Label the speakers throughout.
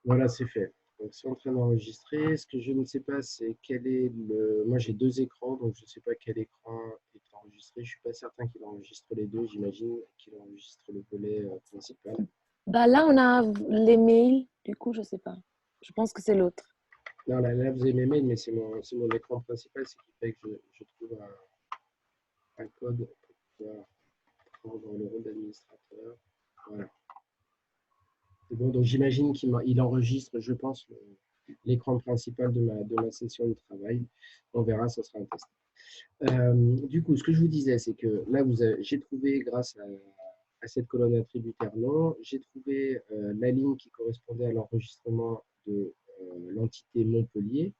Speaker 1: Voilà, c'est fait. Donc, c'est en train d'enregistrer. Ce que je ne sais pas, c'est quel est le. Moi, j'ai deux écrans, donc je ne sais pas quel écran est enregistré. Je ne suis pas certain qu'il enregistre les deux. J'imagine qu'il enregistre le volet principal.
Speaker 2: Bah là, on a les mails, du coup, je sais pas. Je pense que c'est l'autre.
Speaker 1: Non, là, vous avez mes mails, mais c'est mon écran principal, ce qui fait que je trouve un code pour pouvoir prendre le rôle d'administrateur. Voilà. C'est bon, donc j'imagine qu'il enregistre, je pense, l'écran principal de ma session de travail. On verra, ce sera un test. Du coup, ce que je vous disais, c'est que là, j'ai trouvé, grâce à cette colonne attributaire nom, j'ai trouvé la ligne qui correspondait à l'enregistrement de l'entité Montpellier.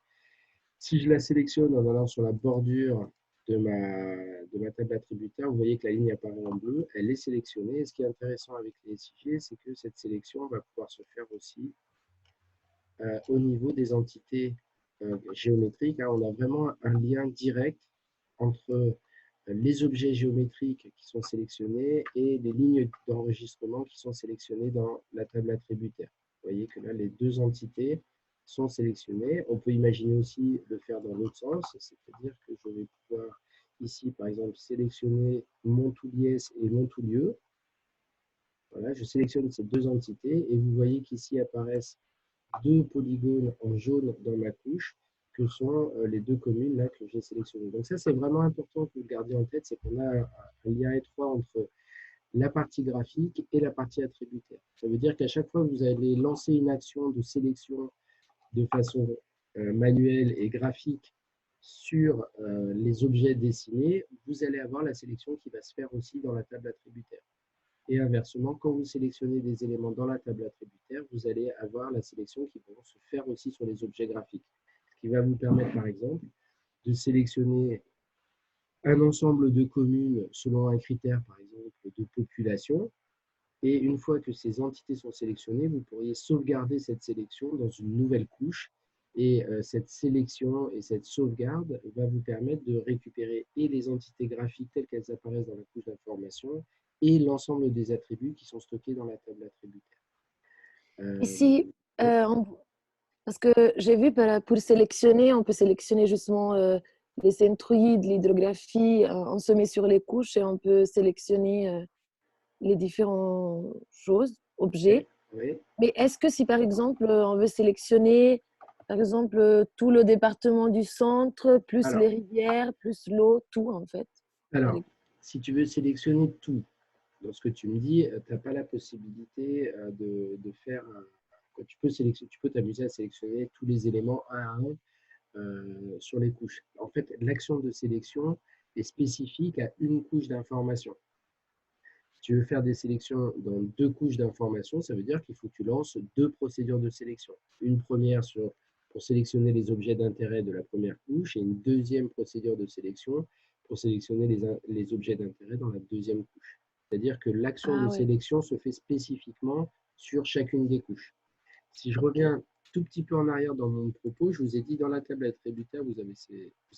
Speaker 1: Si je la sélectionne en allant sur la bordure de ma table attributaire, vous voyez que la ligne apparaît en bleu, elle est sélectionnée. Et ce qui est intéressant avec les SIG, c'est que cette sélection va pouvoir se faire aussi au niveau des entités géométriques. Hein. On a vraiment un lien direct entre les objets géométriques qui sont sélectionnés et les lignes d'enregistrement qui sont sélectionnées dans la table attributaire. Vous voyez que là, les deux entités sont sélectionnées. On peut imaginer aussi le faire dans l'autre sens, c'est-à-dire que je vais pouvoir ici, par exemple, sélectionner Montouliès et Montoulieu. Voilà, je sélectionne ces deux entités et vous voyez qu'ici apparaissent deux polygones en jaune dans ma couche, que sont les deux communes là que j'ai sélectionnées. Donc ça, c'est vraiment important que vous gardiez en tête, c'est qu'on a un lien étroit entre la partie graphique et la partie attributaire. Ça veut dire qu'à chaque fois que vous allez lancer une action de sélection de façon manuelle et graphique sur les objets dessinés, vous allez avoir la sélection qui va se faire aussi dans la table attributaire. Et inversement, quand vous sélectionnez des éléments dans la table attributaire, vous allez avoir la sélection qui va se faire aussi sur les objets graphiques. Ce qui va vous permettre, par exemple, de sélectionner un ensemble de communes selon un critère, par exemple, de population. Et une fois que ces entités sont sélectionnées, vous pourriez sauvegarder cette sélection dans une nouvelle couche. Et cette sélection et cette sauvegarde va vous permettre de récupérer et les entités graphiques telles qu'elles apparaissent dans la couche d'information et l'ensemble des attributs qui sont stockés dans la table attributaire. Euh,
Speaker 2: Ici,
Speaker 1: oui.
Speaker 2: parce que j'ai vu pour sélectionner, on peut sélectionner justement les centroïdes, l'hydrographie, on se met sur les couches et on peut sélectionner les différentes choses,
Speaker 1: Oui,
Speaker 2: objets.
Speaker 1: oui.
Speaker 2: Mais est-ce que si par exemple on veut sélectionner par exemple tout le département du centre, plus
Speaker 1: Alors,
Speaker 2: les rivières, plus l'eau, tout en fait?
Speaker 1: alors, si tu veux sélectionner tout, dans ce que tu me dis, tu n'as pas la possibilité de faire. Tu peux t'amuser à sélectionner tous les éléments un à un sur les couches. En fait, l'action de sélection est spécifique à une couche d'information. Si tu veux faire des sélections dans deux couches d'informations, ça veut dire qu'il faut que tu lances deux procédures de sélection. Une première pour sélectionner les objets d'intérêt de la première couche et une deuxième procédure de sélection pour sélectionner les objets d'intérêt dans la deuxième couche. C'est-à-dire que l'action de
Speaker 2: Ah oui,
Speaker 1: sélection se fait spécifiquement sur chacune des couches. Si je
Speaker 2: ok.
Speaker 1: reviens tout petit peu en arrière dans mon propos, je vous ai dit dans la table attributaire, vous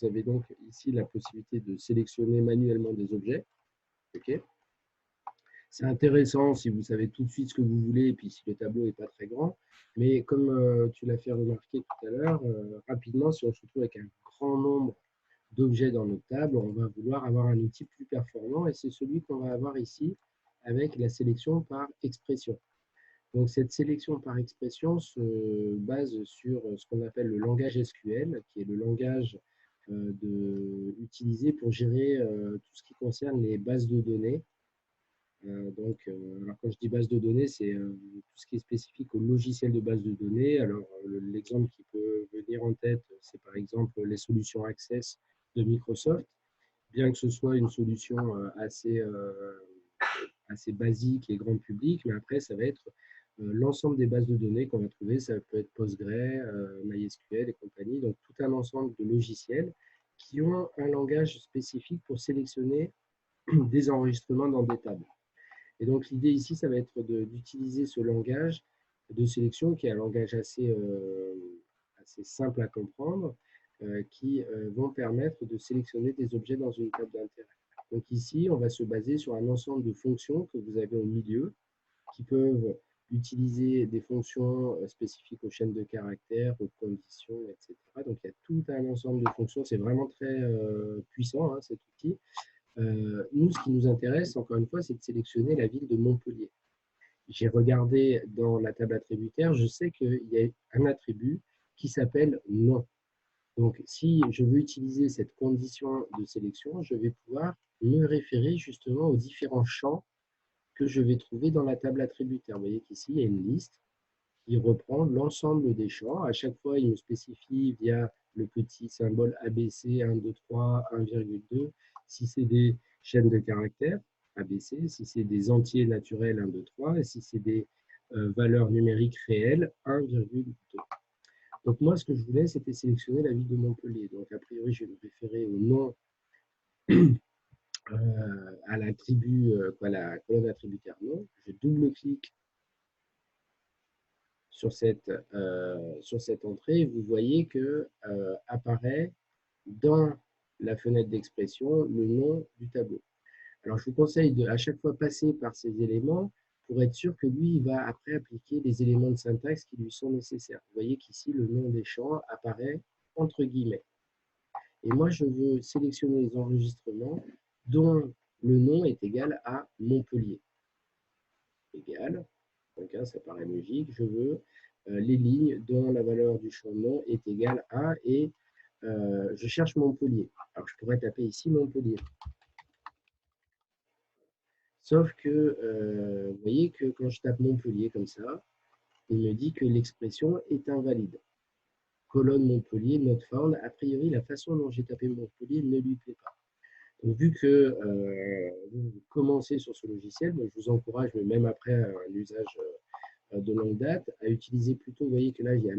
Speaker 1: avez donc ici la possibilité de sélectionner manuellement des objets. Okay. C'est intéressant si vous savez tout de suite ce que vous voulez et puis si le tableau n'est pas très grand. Mais comme tu l'as fait remarquer tout à l'heure, rapidement, si on se retrouve avec un grand nombre d'objets dans notre table, on va vouloir avoir un outil plus performant et c'est celui qu'on va avoir ici avec la sélection par expression. Donc cette sélection par expression se base sur ce qu'on appelle le langage SQL, qui est le langage utilisé pour gérer tout ce qui concerne les bases de données. Alors quand je dis base de données, c'est tout ce qui est spécifique au logiciel de base de données. Alors, l'exemple qui peut venir en tête, c'est par exemple les solutions Access de Microsoft, bien que ce soit une solution assez basique et grand public, mais après, ça va être l'ensemble des bases de données qu'on va trouver. Ça peut être Postgre, MySQL et compagnie, donc tout un ensemble de logiciels qui ont un langage spécifique pour sélectionner des enregistrements dans des tables. Et donc, l'idée ici, ça va être d'utiliser ce langage de sélection qui est un langage assez simple à comprendre, qui vont permettre de sélectionner des objets dans une table d'intérêt. Donc ici, on va se baser sur un ensemble de fonctions que vous avez au milieu qui peuvent utiliser des fonctions spécifiques aux chaînes de caractères, aux conditions, etc. Donc, il y a tout un ensemble de fonctions. C'est vraiment très puissant, hein, cet outil. Nous, ce qui nous intéresse, encore une fois, c'est de sélectionner la ville de Montpellier. J'ai regardé dans la table attributaire, je sais qu'il y a un attribut qui s'appelle nom. Donc, si je veux utiliser cette condition de sélection, je vais pouvoir me référer justement aux différents champs que je vais trouver dans la table attributaire. Vous voyez qu'ici, il y a une liste qui reprend l'ensemble des champs. À chaque fois, il me spécifie via le petit symbole ABC 1, 2, 3, 1,2, si c'est des chaînes de caractères ABC, si c'est des entiers naturels 1, 2, 3, et si c'est des valeurs numériques réelles 1,2. Donc moi, ce que je voulais, c'était sélectionner la ville de Montpellier. Donc a priori, je vais me référer au nom, à l'attribut, à la colonne attributaire nom. Je double-clique sur cette entrée. Vous voyez que apparaît dans la fenêtre d'expression le nom du tableau. Alors, je vous conseille de à chaque fois passer par ces éléments pour être sûr que lui, il va après appliquer les éléments de syntaxe qui lui sont nécessaires. Vous voyez qu'ici, le nom des champs apparaît entre guillemets. Et moi, je veux sélectionner les enregistrements dont le nom est égal à Montpellier. Égal, donc ça paraît logique, je veux les lignes dont la valeur du champ nom est égale à, et je cherche Montpellier. Alors, je pourrais taper ici Montpellier. Sauf que, vous voyez que quand je tape Montpellier comme ça, il me dit que l'expression est invalide. Colonne Montpellier, not found. A priori, la façon dont j'ai tapé Montpellier ne lui plaît pas. Donc, vu que vous commencez sur ce logiciel, je vous encourage, mais même après un usage de longue date, à utiliser plutôt, vous voyez que là, il y a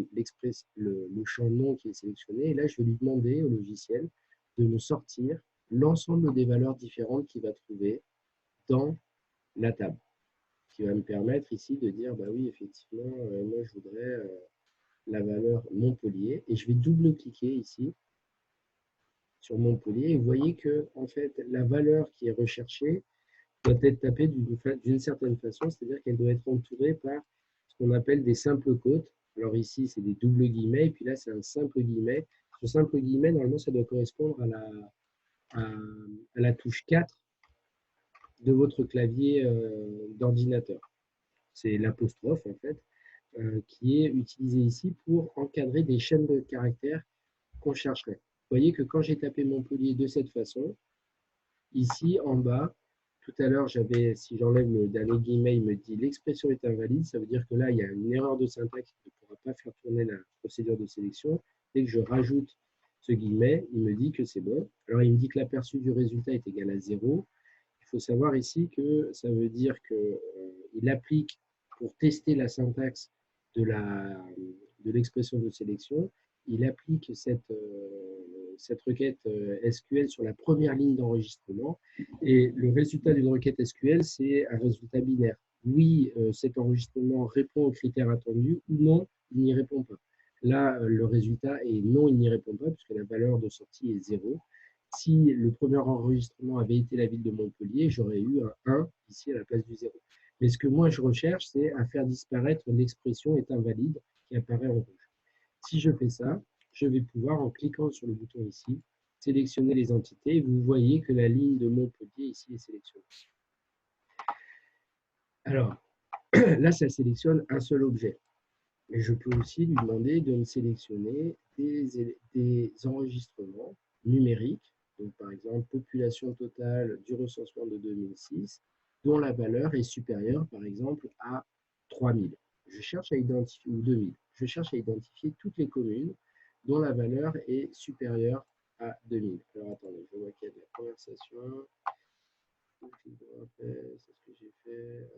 Speaker 1: le champ nom qui est sélectionné, et là, je vais lui demander au logiciel de me sortir l'ensemble des valeurs différentes qu'il va trouver dans la table, qui va me permettre ici de dire, bah oui, effectivement, moi, je voudrais la valeur Montpellier, et je vais double-cliquer ici sur Montpellier, et vous voyez que, en fait, la valeur qui est recherchée doit être tapée d'une certaine façon, c'est-à-dire qu'elle doit être entourée par ce qu'on appelle des simples côtes. Alors ici, c'est des doubles guillemets, et puis là, c'est un simple guillemet. Ce simple guillemet, normalement, ça doit correspondre à la touche 4 de votre clavier d'ordinateur. C'est l'apostrophe, en fait, qui est utilisé ici pour encadrer des chaînes de caractères qu'on chercherait. Vous voyez que quand j'ai tapé Montpellier de cette façon, ici en bas, tout à l'heure, si j'enlève le dernier guillemet, il me dit l'expression est invalide. Ça veut dire que là, il y a une erreur de syntaxe qui ne pourra pas faire tourner la procédure de sélection. Dès que je rajoute ce guillemet, il me dit que c'est bon. Alors, il me dit que l'aperçu du résultat est égal à 0. Il faut savoir ici que ça veut dire qu'il applique, pour tester la syntaxe de l'expression de sélection, il applique cette requête SQL sur la première ligne d'enregistrement. Et le résultat d'une requête SQL, c'est un résultat binaire. Oui, cet enregistrement répond aux critères attendus, ou non, il n'y répond pas. Là, le résultat est non, il n'y répond pas, puisque la valeur de sortie est 0. Si le premier enregistrement avait été la ville de Montpellier, j'aurais eu un 1 ici à la place du 0. Mais ce que moi je recherche, c'est à faire disparaître l'expression est invalide qui apparaît en rouge. Si je fais ça, je vais pouvoir, en cliquant sur le bouton ici, sélectionner les entités. Vous voyez que la ligne de Montpellier ici est sélectionnée. Alors, là, ça sélectionne un seul objet. Mais je peux aussi lui demander de me sélectionner des enregistrements numériques. Donc, par exemple, population totale du recensement de 2006, dont la valeur est supérieure, par exemple, à 3000. Je cherche à identifier, ou 2000. Je cherche à identifier toutes les communes dont la valeur est supérieure à 2000. Alors, attendez, je vois qu'il y a de la conversation. C'est ce que j'ai fait.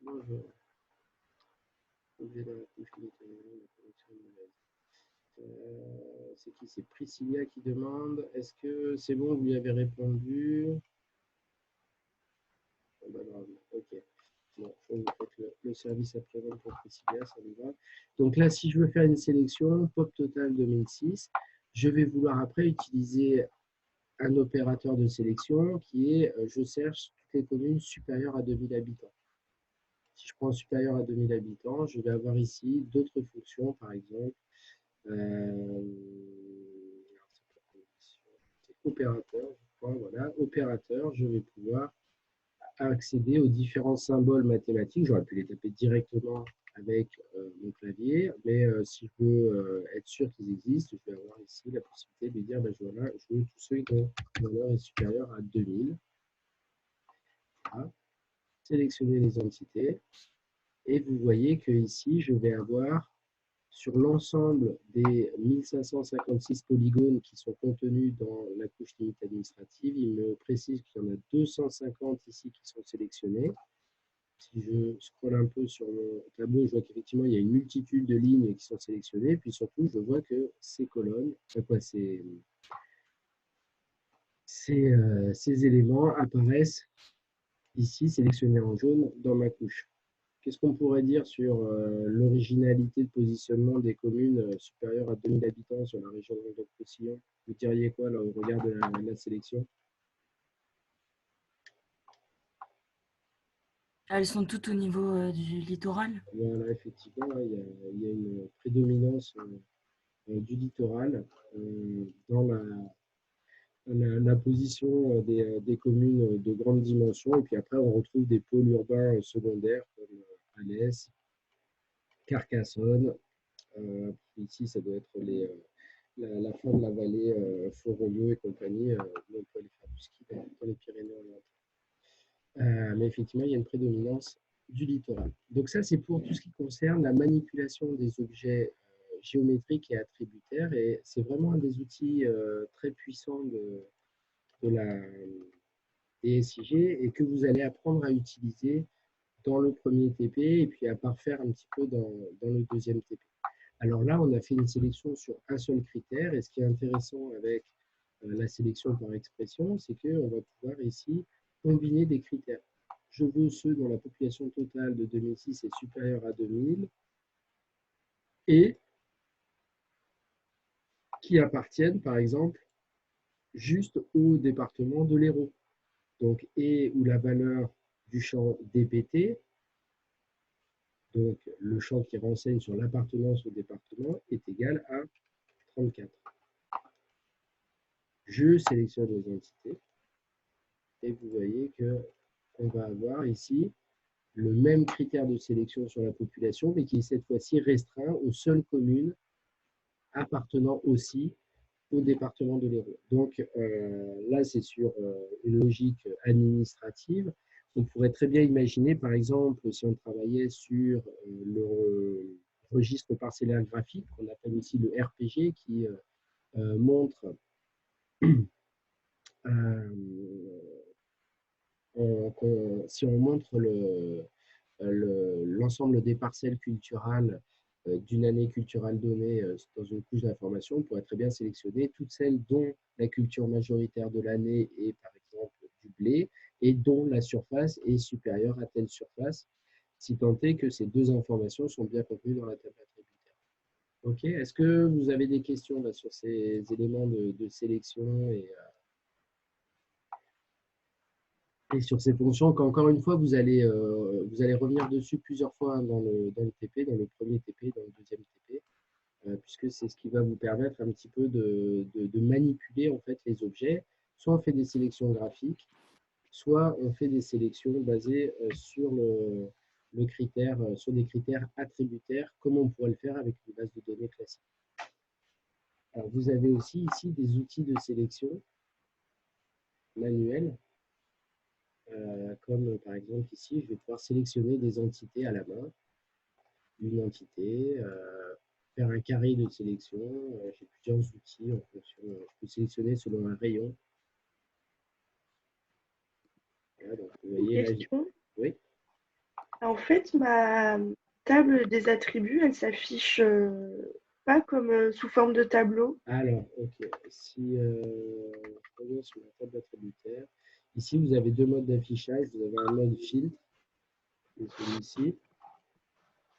Speaker 1: Bonjour. C'est qui? C'est Priscilla qui demande. Est-ce que c'est bon, vous lui avez répondu? Oh, bah, ok. Bon, vous faites le service après-vente pour Priscilla, ça me va. Donc là, si je veux faire une sélection, Pop Total 2006, je vais vouloir après utiliser un opérateur de sélection qui est je cherche toutes les communes supérieures à 2000 habitants. Si je prends supérieur à 2000 habitants, je vais avoir ici d'autres fonctions, par exemple, opérateur, je crois, voilà, opérateur, je vais pouvoir accéder aux différents symboles mathématiques. J'aurais pu les taper directement avec mon clavier, mais si je veux être sûr qu'ils existent, je vais avoir ici la possibilité de dire, ben, voilà, je veux tous ceux dont la valeur est supérieure à 2000. Voilà. Sélectionner les entités. Et vous voyez que ici, je vais avoir sur l'ensemble des 1556 polygones qui sont contenus dans la couche limite administrative, il me précise qu'il y en a 250 ici qui sont sélectionnés. Si je scrolle un peu sur mon tableau, je vois qu'effectivement, il y a une multitude de lignes qui sont sélectionnées. Puis surtout, je vois que ces colonnes, ces éléments apparaissent ici sélectionnés en jaune dans ma couche. Qu'est-ce qu'on pourrait dire sur l'originalité de positionnement des communes supérieures à 2000 habitants sur la région de Languedoc-Roussillon? Vous diriez quoi là, au regard de la sélection?
Speaker 3: Elles sont toutes au niveau du littoral.
Speaker 1: Voilà, effectivement, hein, il y a une prédominance du littoral dans la position des communes de grande dimension. Et puis après, on retrouve des pôles urbains secondaires comme Alès, Carcassonne. Ici, ça doit être la fin de la vallée Font-Romeu et compagnie. On peut aller faire du ski dans les Pyrénées-Orientales. Mais effectivement, il y a une prédominance du littoral. Donc ça, c'est pour tout ce qui concerne la manipulation des objets géométriques et attributaires. Et c'est vraiment un des outils très puissants de la DSIG et que vous allez apprendre à utiliser dans le premier TP et puis à parfaire un petit peu dans le deuxième TP. Alors là, on a fait une sélection sur un seul critère et ce qui est intéressant avec la sélection par expression, c'est qu'on va pouvoir ici combiner des critères. Je veux ceux dont la population totale de 2006 est supérieure à 2000 et qui appartiennent, par exemple, juste au département de l'Hérault. Donc, et où la valeur du champ DPT, donc le champ qui renseigne sur l'appartenance au département, est égal à 34. Je sélectionne les entités et vous voyez qu'on va avoir ici le même critère de sélection sur la population, mais qui est cette fois-ci restreint aux seules communes appartenant aussi au département de l'Hérault. Donc là, c'est sur une logique administrative. On pourrait très bien imaginer, par exemple, si on travaillait sur le registre parcellaire graphique, qu'on appelle aussi le RPG, qui montre si on montre l'ensemble des parcelles culturales d'une année culturelle donnée dans une couche d'information, on pourrait très bien sélectionner toutes celles dont la culture majoritaire de l'année est par exemple du blé et dont la surface est supérieure à telle surface, si tant est que ces deux informations sont bien contenues dans la table attributaire. Ok, est-ce que vous avez des questions là, sur ces éléments de sélection et sur ces fonctions qu'encore une fois, vous allez revenir dessus plusieurs fois hein, dans le TP, dans le premier TP, dans le deuxième TP, puisque c'est ce qui va vous permettre un petit peu de manipuler en fait les objets. Soit on fait des sélections graphiques, soit on fait des sélections basées sur le critère, sur des critères attributaires, comme on pourrait le faire avec une base de données classique. Alors, vous avez aussi ici des outils de sélection manuels. Comme par exemple ici, je vais pouvoir sélectionner des entités à la main, une entité, faire un carré de sélection. J'ai plusieurs outils en fonction. Je peux sélectionner selon un rayon. Voilà, donc vous voyez là.
Speaker 4: Question.
Speaker 1: Oui.
Speaker 4: En fait, ma table des attributs, elle s'affiche pas comme sous forme de tableau.
Speaker 1: Alors, ok. Si je reviens sur la table attributaire, ici vous avez deux modes d'affichage. Vous avez un mode filtre, qui est celui-ci.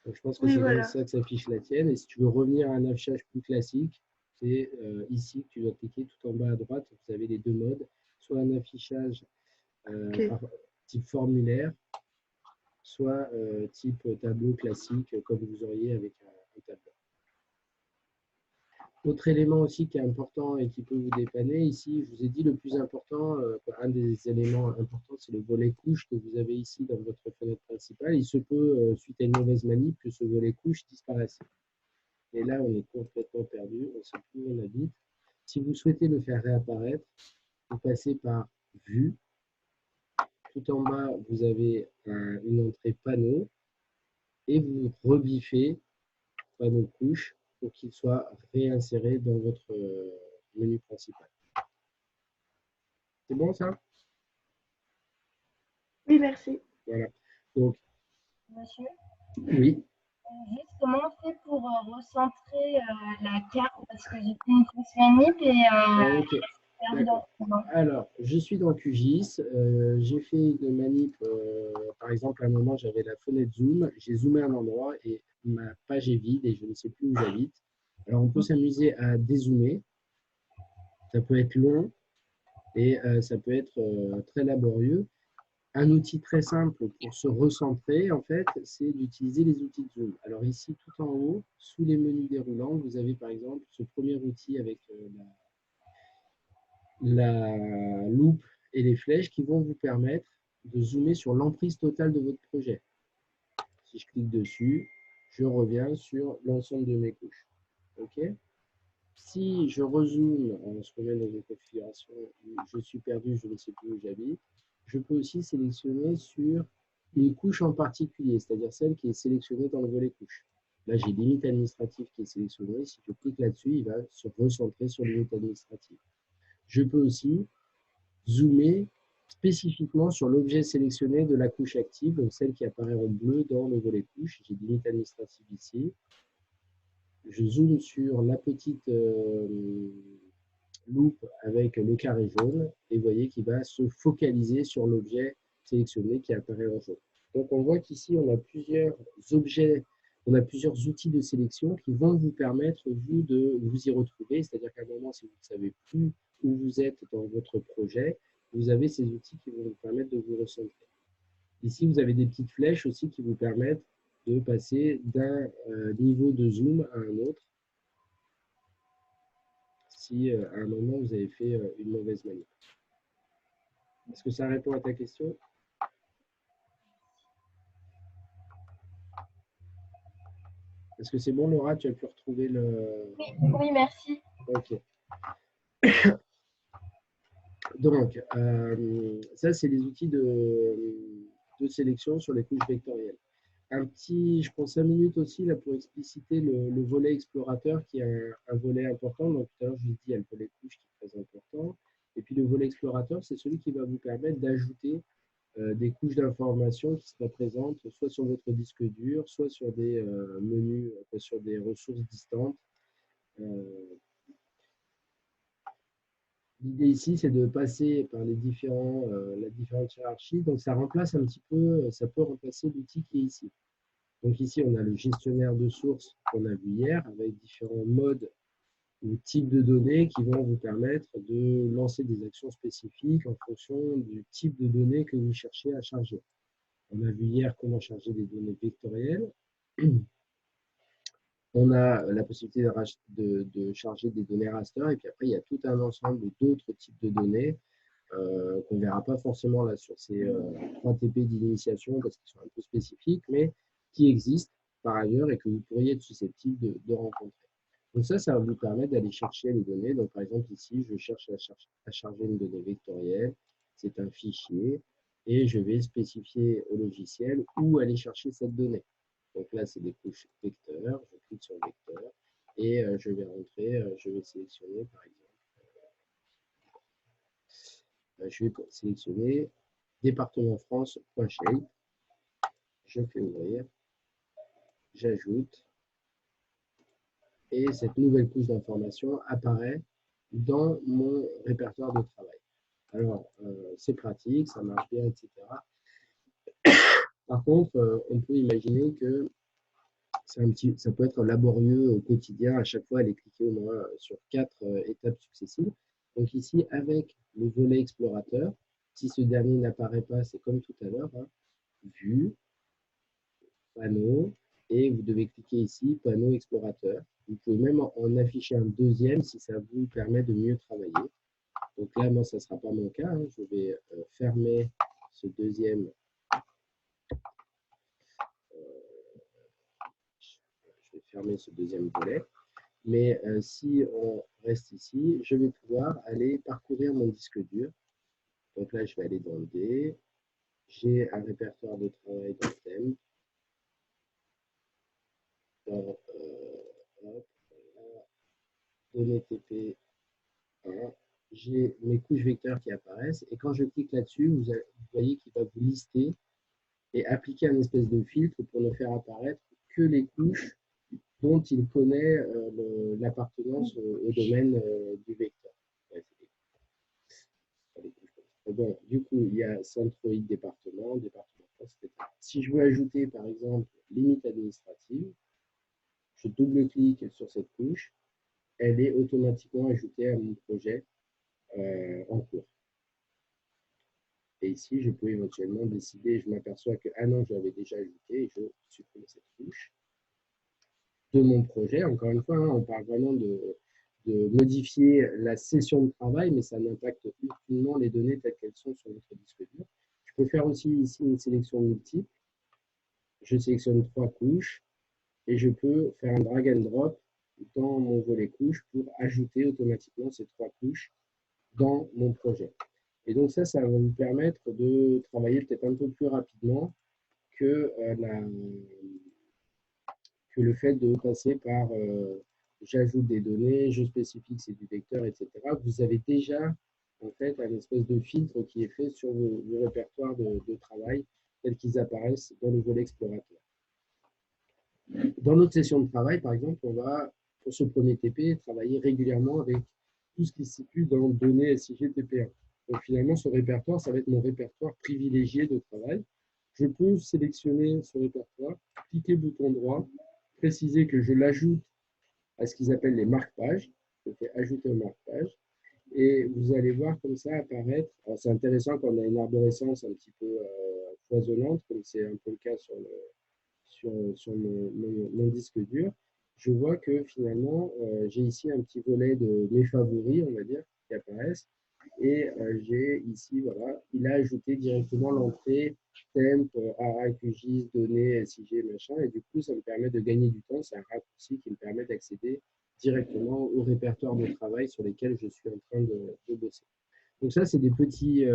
Speaker 1: Donc, je pense que
Speaker 4: Oui,
Speaker 1: c'est comme
Speaker 4: voilà.
Speaker 1: ça que s'affiche la tienne. Et si tu veux revenir à un affichage plus classique, c'est ici que tu dois cliquer tout en bas à droite. Vous avez les deux modes, soit un affichage type formulaire, soit type tableau classique, comme vous auriez avec un tableau. Autre élément aussi qui est important et qui peut vous dépanner, ici, je vous ai dit le plus important, un des éléments importants, c'est le volet couche que vous avez ici dans votre fenêtre principale. Il se peut, suite à une mauvaise manip, que ce volet couche disparaisse. Et là, on est complètement perdu, on ne sait plus où on habite. Si vous souhaitez le faire réapparaître, vous passez par Vue. Tout en bas, vous avez une entrée panneau et vous rebiffez panneau couche pour qu'il soit réinséré dans votre menu principal. C'est bon ça?
Speaker 4: Oui, merci.
Speaker 1: Voilà. Donc,
Speaker 5: Monsieur,
Speaker 1: oui.
Speaker 5: juste comment on fait pour recentrer la carte parce que j'ai fait une fausse manip et
Speaker 1: Ok. Alors, je suis dans QGIS. J'ai fait une manip. Par exemple, à un moment, j'avais la fenêtre zoom. J'ai zoomé un endroit et ma page est vide et je ne sais plus où j'habite. Alors, on peut s'amuser à dézoomer. Ça peut être long et ça peut être très laborieux. Un outil très simple pour se recentrer, en fait, c'est d'utiliser les outils de zoom. Alors ici, tout en haut, sous les menus déroulants, vous avez par exemple ce premier outil avec la loupe et les flèches qui vont vous permettre de zoomer sur l'emprise totale de votre projet. Si je clique dessus, je reviens sur l'ensemble de mes couches. OK ? Si je rezoome, on se remet dans une configuration où je suis perdu, je ne sais plus où j'habite, je peux aussi sélectionner sur une couche en particulier, c'est-à-dire celle qui est sélectionnée dans le volet couche. Là, j'ai limite administrative qui est sélectionnée. Si je clique là-dessus, il va se recentrer sur limite administrative. Je peux aussi zoomer spécifiquement sur l'objet sélectionné de la couche active, donc celle qui apparaît en bleu dans le volet couche. J'ai limite administrative ici. Je zoome sur la petite loupe avec le carré jaune et vous voyez qu'il va se focaliser sur l'objet sélectionné qui apparaît en jaune. Donc on voit qu'ici on a plusieurs objets, on a plusieurs outils de sélection qui vont vous permettre vous de vous y retrouver, c'est-à-dire qu'à un moment si vous ne savez plus où vous êtes dans votre projet, vous avez ces outils qui vont vous permettre de vous recentrer. Ici vous avez des petites flèches aussi qui vous permettent de passer d'un niveau de zoom à un autre si à un moment vous avez fait une mauvaise manip. Est-ce que ça répond à ta question? Est-ce que c'est bon, Laura? Tu as pu retrouver le...
Speaker 5: Oui, merci.
Speaker 1: Ok. Donc, ça, c'est les outils de sélection sur les couches vectorielles. Un petit, je prends 5 minutes aussi là, pour expliciter le volet explorateur qui est un volet important. Donc, tout à l'heure, je vous ai dit, il y a le volet couche qui est très important. Et puis, le volet explorateur, c'est celui qui va vous permettre d'ajouter des couches d'informations qui seraient présentes soit sur votre disque dur, soit sur des menus, sur des ressources distantes. L'idée ici, c'est de passer par les la différente hiérarchie. Donc, ça remplace un petit peu, ça peut remplacer l'outil qui est ici. Donc, ici, on a le gestionnaire de sources qu'on a vu hier avec différents modes ou types de données qui vont vous permettre de lancer des actions spécifiques en fonction du type de données que vous cherchez à charger. On a vu hier comment charger des données vectorielles. On a la possibilité de charger des données raster, et puis après, il y a tout un ensemble d'autres types de données qu'on ne verra pas forcément là sur ces 3 TP d'initiation parce qu'ils sont un peu spécifiques, mais qui existent par ailleurs et que vous pourriez être susceptible de rencontrer. Donc ça va vous permettre d'aller chercher les données. Donc par exemple ici, je cherche à charger une donnée vectorielle, c'est un fichier, et je vais spécifier au logiciel où aller chercher cette donnée. Donc là, c'est des couches vecteurs. Je clique sur vecteur et je vais rentrer, je vais sélectionner par exemple. Je vais sélectionner département France.shape. Je fais ouvrir. J'ajoute. Et cette nouvelle couche d'information apparaît dans mon répertoire de travail. Alors, c'est pratique, ça marche bien, etc. Par contre, on peut imaginer que ça peut être laborieux au quotidien, à chaque fois aller cliquer au moins sur 4 étapes successives. Donc ici, avec le volet explorateur, si ce dernier n'apparaît pas, c'est comme tout à l'heure, hein, vue, panneau, et vous devez cliquer ici, panneau explorateur. Vous pouvez même en afficher un deuxième si ça vous permet de mieux travailler. Donc là, moi, ça ne sera pas mon cas, hein. Je vais fermer ce deuxième. Je vais fermer ce deuxième volet. Mais si on reste ici, je vais pouvoir aller parcourir mon disque dur. Donc là, je vais aller dans D. J'ai un répertoire de travail dans thème. Dans données TP1. J'ai mes couches vecteurs qui apparaissent. Et quand je clique là-dessus, vous voyez qu'il va vous lister et appliquer un espèce de filtre pour ne faire apparaître que les couches dont il connaît l'appartenance au domaine du vecteur. Bon, du coup, il y a centroïde, département, etc. Si je veux ajouter, par exemple, limite administrative, je double-clique sur cette couche, elle est automatiquement ajoutée à mon projet en cours. Et ici, je peux éventuellement décider, je m'aperçois que, ah non, je l'avais déjà ajouté, et je supprime cette couche de mon projet. Encore une fois, hein, on parle vraiment de modifier la session de travail, mais ça n'impacte aucunement les données telles qu'elles sont sur notre disque dur. Je peux faire aussi ici une sélection multiple. Je sélectionne 3 couches et je peux faire un drag and drop dans mon volet couches pour ajouter automatiquement ces 3 couches dans mon projet. Et donc ça va vous permettre de travailler peut-être un peu plus rapidement que, que le fait de passer par j'ajoute des données, je spécifie que c'est du vecteur, etc. Vous avez déjà en fait un espèce de filtre qui est fait sur vos répertoires de travail tels qu'ils apparaissent dans le volet explorateur. Dans notre session de travail, par exemple, on va, pour ce premier TP, travailler régulièrement avec tout ce qui se situe dans données SIG TP1. Donc finalement, ce répertoire, ça va être mon répertoire privilégié de travail. Je peux sélectionner ce répertoire, cliquer bouton droit, préciser que je l'ajoute à ce qu'ils appellent les marque-pages. Je fais ajouter aux marque-pages. Et vous allez voir comme ça apparaître. C'est intéressant quand on a une arborescence un petit peu foisonnante, comme c'est un peu le cas sur mon disque dur. Je vois que finalement, j'ai ici un petit volet de mes favoris, on va dire, qui apparaissent. Et j'ai ici, voilà, il a ajouté directement l'entrée temp, ARA, QGIS, données, SIG, machin. Et du coup, ça me permet de gagner du temps. C'est un raccourci qui me permet d'accéder directement au répertoire de travail sur lesquels je suis en train de bosser. Donc ça, c'est des petites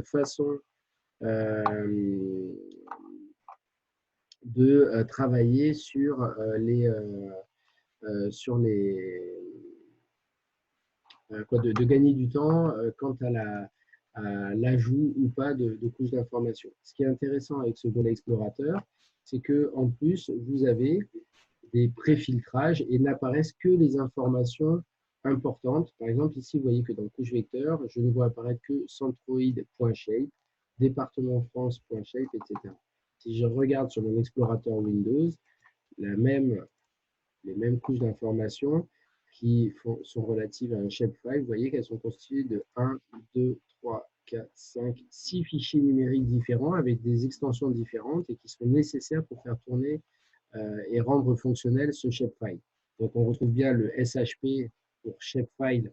Speaker 1: façons de travailler sur de gagner du temps quant à l'ajout ou pas de couches d'information. Ce qui est intéressant avec ce volet explorateur, c'est qu'en plus, vous avez des préfiltrages et n'apparaissent que les informations importantes. Par exemple, ici, vous voyez que dans couche vecteur, je ne vois apparaître que centroid.shape, département France.shape, etc. Si je regarde sur mon explorateur Windows, les mêmes couches d'informations qui sont relatives à un shapefile, vous voyez qu'elles sont constituées de 1, 2, 3, 4, 5, 6 fichiers numériques différents avec des extensions différentes et qui sont nécessaires pour faire tourner et rendre fonctionnel ce shapefile. Donc on retrouve bien le SHP pour shapefile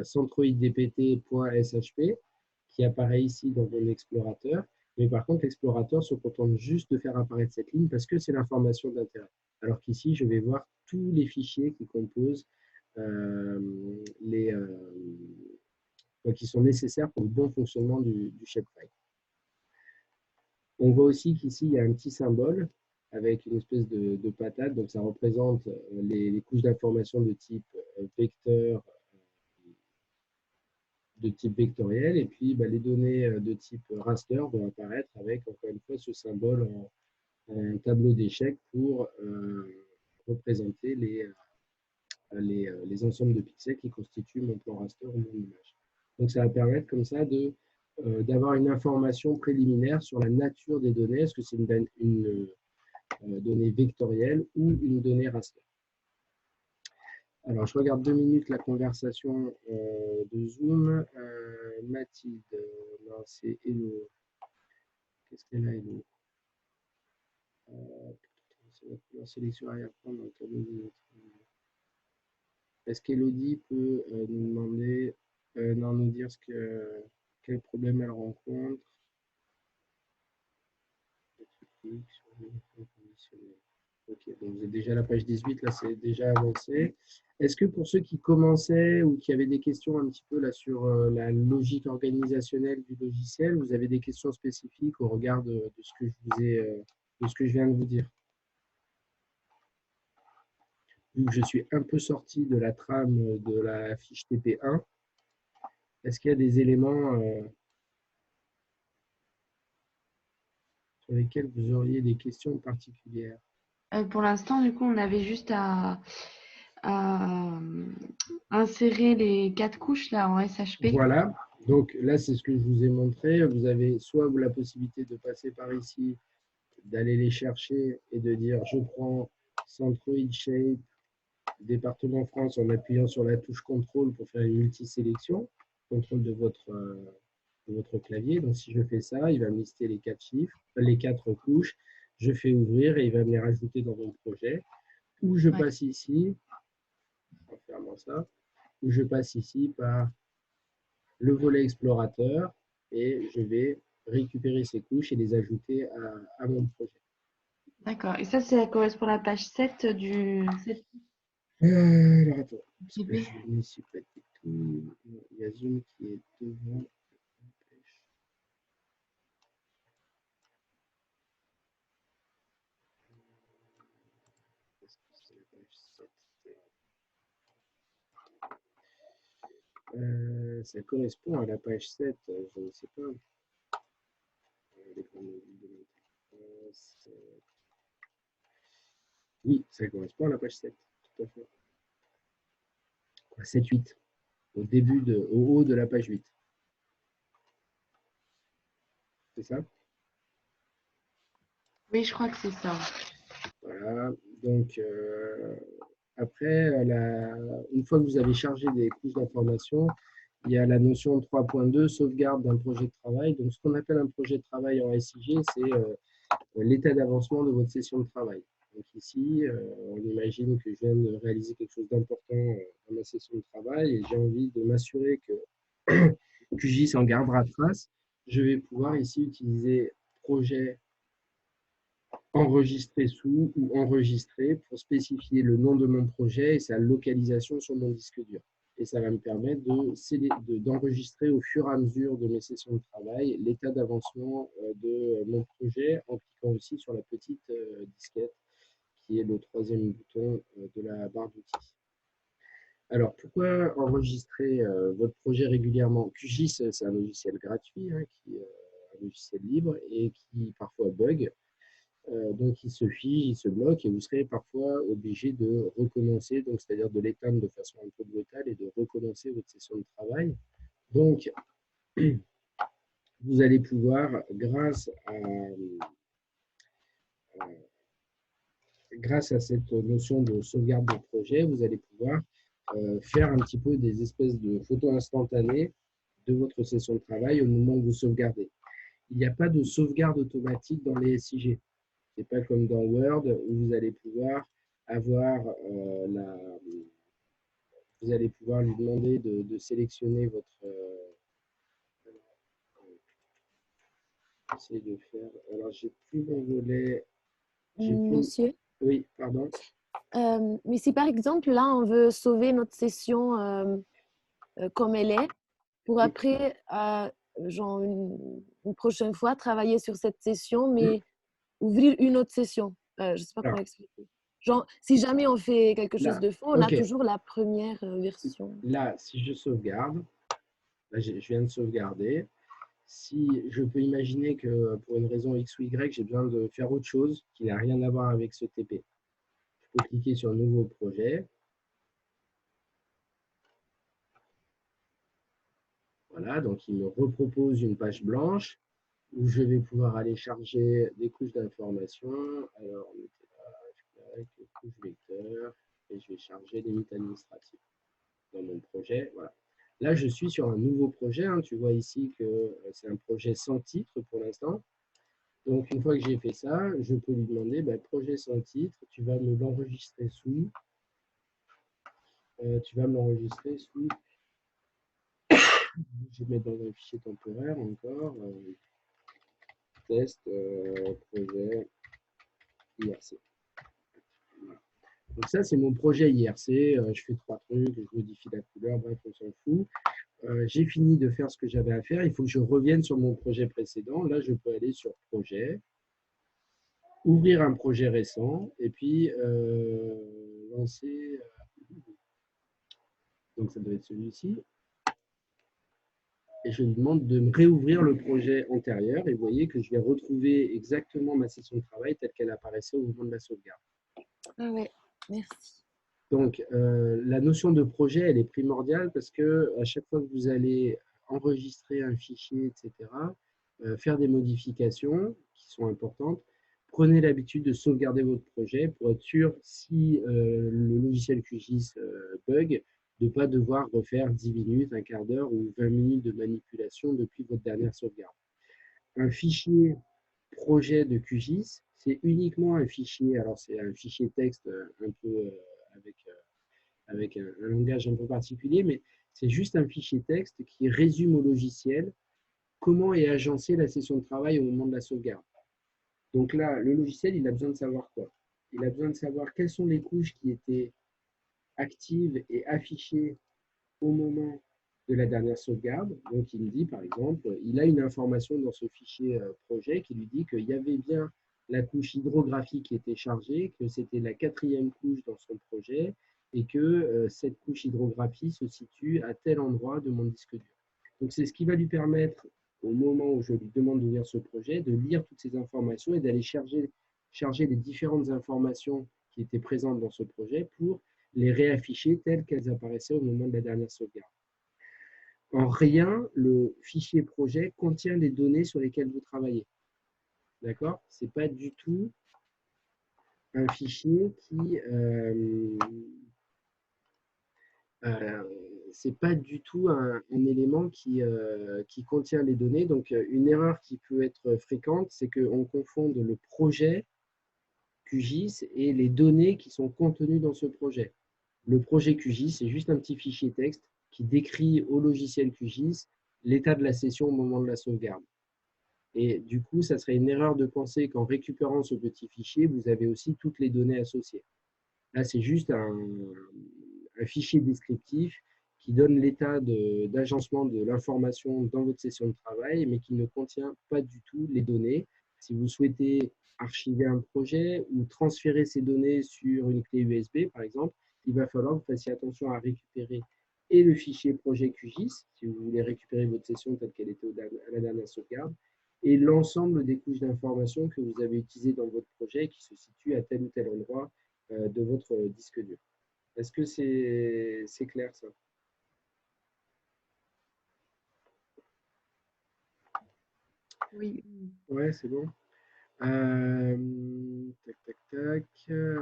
Speaker 1: centroiddpt.shp qui apparaît ici dans mon explorateur. Mais par contre, l'explorateur se contente juste de faire apparaître cette ligne parce que c'est l'information d'intérêt. Alors qu'ici, je vais voir tous les fichiers qui composent qui sont nécessaires pour le bon fonctionnement du shapefile. On voit aussi qu'ici, il y a un petit symbole avec une espèce de patate. Donc, ça représente les couches d'information de type vecteur, de type vectoriel. Et puis, les données de type raster vont apparaître avec, encore une fois, ce symbole en tableau d'échecs pour représenter les ensembles de pixels qui constituent mon plan raster ou mon image. Donc, ça va permettre comme ça d'avoir une information préliminaire sur la nature des données. Est-ce que c'est donnée vectorielle ou une donnée raster. Alors, je regarde 2 minutes la conversation de Zoom. Mathilde, non, c'est Hello. Qu'est-ce qu'elle a, Hello? La sélection arrière-plan dans le tableau des attributs. Est-ce qu'Elodie peut nous demander, non, nous dire quel problème elle rencontre? Ok, donc vous êtes déjà à la page 18, là c'est déjà avancé. Est-ce que pour ceux qui commençaient ou qui avaient des questions un petit peu là sur la logique organisationnelle du logiciel, vous avez des questions spécifiques au regard de ce que je vous ai, de ce que je viens de vous dire? Vu que je suis un peu sorti de la trame de la fiche TP1, est-ce qu'il y a des éléments sur lesquels vous auriez des questions particulières?
Speaker 6: Pour l'instant, du coup, on avait juste à insérer les 4 couches là en SHP.
Speaker 1: Voilà, donc là c'est ce que je vous ai montré. Vous avez soit la possibilité de passer par ici, d'aller les chercher et de dire je prends Centroid Shape, département France en appuyant sur la touche contrôle pour faire une multisélection, contrôle de votre clavier. Donc si je fais ça, il va me lister les 4 chiffres, les 4 couches. Je fais ouvrir et il va me les rajouter dans mon projet. Ou je passe ici, en fermant ça, ou je passe ici par le volet explorateur et je vais récupérer ces couches et les ajouter à mon projet.
Speaker 6: D'accord. Et ça correspond à la page 7 du...
Speaker 1: Alors attends, parce que je ne suis pas du tout. Il y a Zoom qui est devant. Est-ce que c'est la page 7? Ça correspond à la page 7, je ne sais pas. Oui, ça correspond à la page 7, tout à fait. 7-8, au haut de la page 8. C'est ça?
Speaker 6: Oui, je crois que c'est ça.
Speaker 1: Voilà, donc après, une fois que vous avez chargé des couches d'information, il y a la notion 3.2, sauvegarde d'un projet de travail. Donc, ce qu'on appelle un projet de travail en SIG, c'est l'état d'avancement de votre session de travail. Donc ici, on imagine que je viens de réaliser quelque chose d'important dans ma session de travail et j'ai envie de m'assurer que QGIS en gardera trace. Je vais pouvoir ici utiliser projet enregistrer sous ou enregistrer pour spécifier le nom de mon projet et sa localisation sur mon disque dur. Et ça va me permettre d'enregistrer au fur et à mesure de mes sessions de travail l'état d'avancement de mon projet en cliquant aussi sur la petite disquette qui est le troisième bouton de la barre d'outils. Alors, pourquoi enregistrer votre projet régulièrement? QGIS, c'est un logiciel gratuit, hein, qui est un logiciel libre et qui parfois bug. Donc, il se fige, il se bloque et vous serez parfois obligé de recommencer, donc c'est-à-dire de l'éteindre de façon un peu brutale et de recommencer votre session de travail. Donc, vous allez pouvoir, grâce à cette notion de sauvegarde de projet, vous allez pouvoir faire un petit peu des espèces de photos instantanées de votre session de travail au moment où vous sauvegardez. Il n'y a pas de sauvegarde automatique dans les SIG. Ce n'est pas comme dans Word où vous allez pouvoir avoir vous allez pouvoir lui demander de sélectionner votre. Essayer de faire. Alors, j'ai plus mon volet.
Speaker 2: Monsieur,
Speaker 1: Oui, pardon.
Speaker 2: mais si par exemple, là, on veut sauver notre session comme elle est, pour après, genre une prochaine fois, travailler sur cette session, mais ouvrir une autre session. Je ne sais pas comment expliquer. Genre, si jamais on fait quelque chose de faux, on a toujours la première version.
Speaker 1: Là, si je sauvegarde, là, je viens de sauvegarder. Si je peux imaginer que pour une raison X ou Y, j'ai besoin de faire autre chose qui n'a rien à voir avec ce TP. Je peux cliquer sur Nouveau projet. Voilà, donc il me repropose une page blanche. où je vais pouvoir aller charger des couches d'informations. Alors, on était là, avec les couches vecteurs, et je vais charger les limites administratives dans mon projet. Voilà. Là, je suis sur un nouveau projet. Hein. Tu vois ici que c'est un projet sans titre pour l'instant. Donc, une fois que j'ai fait ça, je peux lui demander projet sans titre, tu vas me l'enregistrer sous. Tu vas me l'enregistrer sous. Je vais mettre dans un fichier temporaire encore. Test projet IRC. Voilà. Donc ça, c'est mon projet IRC. Je fais 3 trucs, je modifie la couleur, bref, on s'en fout. J'ai fini de faire ce que j'avais à faire. Il faut que je revienne sur mon projet précédent. Là, je peux aller sur projet, ouvrir un projet récent et puis lancer. Donc, ça doit être celui-ci. Et je lui demande de me réouvrir le projet antérieur. Et vous voyez que je vais retrouver exactement ma session de travail telle qu'elle apparaissait au moment de la sauvegarde.
Speaker 2: Ah ouais, merci.
Speaker 1: Donc, la notion de projet, elle est primordiale parce que à chaque fois que vous allez enregistrer un fichier, etc., faire des modifications qui sont importantes, prenez l'habitude de sauvegarder votre projet pour être sûr, si le logiciel QGIS bug, de ne pas devoir refaire 10 minutes, un quart d'heure ou 20 minutes de manipulation depuis votre dernière sauvegarde. Un fichier projet de QGIS, c'est uniquement un fichier, alors c'est un fichier texte un peu avec un langage un peu particulier, mais c'est juste un fichier texte qui résume au logiciel comment est agencée la session de travail au moment de la sauvegarde. Donc là, le logiciel, il a besoin de savoir quoi? Il a besoin de savoir quelles sont les couches qui étaient actives et affichées au moment de la dernière sauvegarde. Donc, il me dit, par exemple, il a une information dans ce fichier projet qui lui dit qu'il y avait bien la couche hydrographique qui était chargée, que c'était la 4e couche dans son projet et que cette couche hydrographie se situe à tel endroit de mon disque dur. Donc, c'est ce qui va lui permettre, au moment où je lui demande d'ouvrir ce projet, de lire toutes ces informations et d'aller charger les différentes informations qui étaient présentes dans ce projet pour les réafficher telles qu'elles apparaissaient au moment de la dernière sauvegarde. En rien, le fichier projet contient les données sur lesquelles vous travaillez. D'accord? Ce n'est pas du tout un fichier qui... c'est pas du tout un élément qui contient les données. Donc, une erreur qui peut être fréquente, c'est qu'on confonde le projet QGIS et les données qui sont contenues dans ce projet. Le projet QGIS, c'est juste un petit fichier texte qui décrit au logiciel QGIS l'état de la session au moment de la sauvegarde. Et du coup, ça serait une erreur de penser qu'en récupérant ce petit fichier, vous avez aussi toutes les données associées. Là, c'est juste un fichier descriptif qui donne l'état d'agencement de l'information dans votre session de travail, mais qui ne contient pas du tout les données. Si vous souhaitez archiver un projet ou transférer ces données sur une clé USB, par exemple, il va falloir que vous fassiez attention à récupérer et le fichier projet QGIS, si vous voulez récupérer votre session telle qu'elle était à la dernière sauvegarde, et l'ensemble des couches d'informations que vous avez utilisées dans votre projet qui se situent à tel ou tel endroit de votre disque dur. Est-ce que c'est clair ça?
Speaker 6: Oui.
Speaker 1: Ouais, c'est bon. Tac, tac, tac.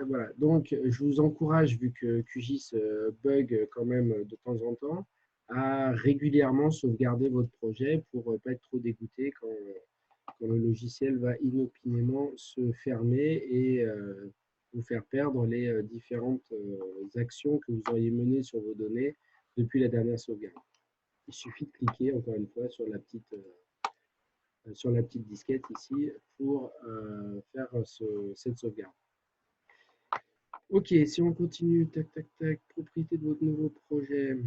Speaker 1: Voilà. Donc, je vous encourage, vu que QGIS bug quand même de temps en temps, à régulièrement sauvegarder votre projet pour ne pas être trop dégoûté quand le logiciel va inopinément se fermer et vous faire perdre les différentes actions que vous auriez menées sur vos données depuis la dernière sauvegarde. Il suffit de cliquer encore une fois sur la petite disquette ici pour faire cette sauvegarde. Ok, si on continue, tac, tac, tac, propriété de votre nouveau projet,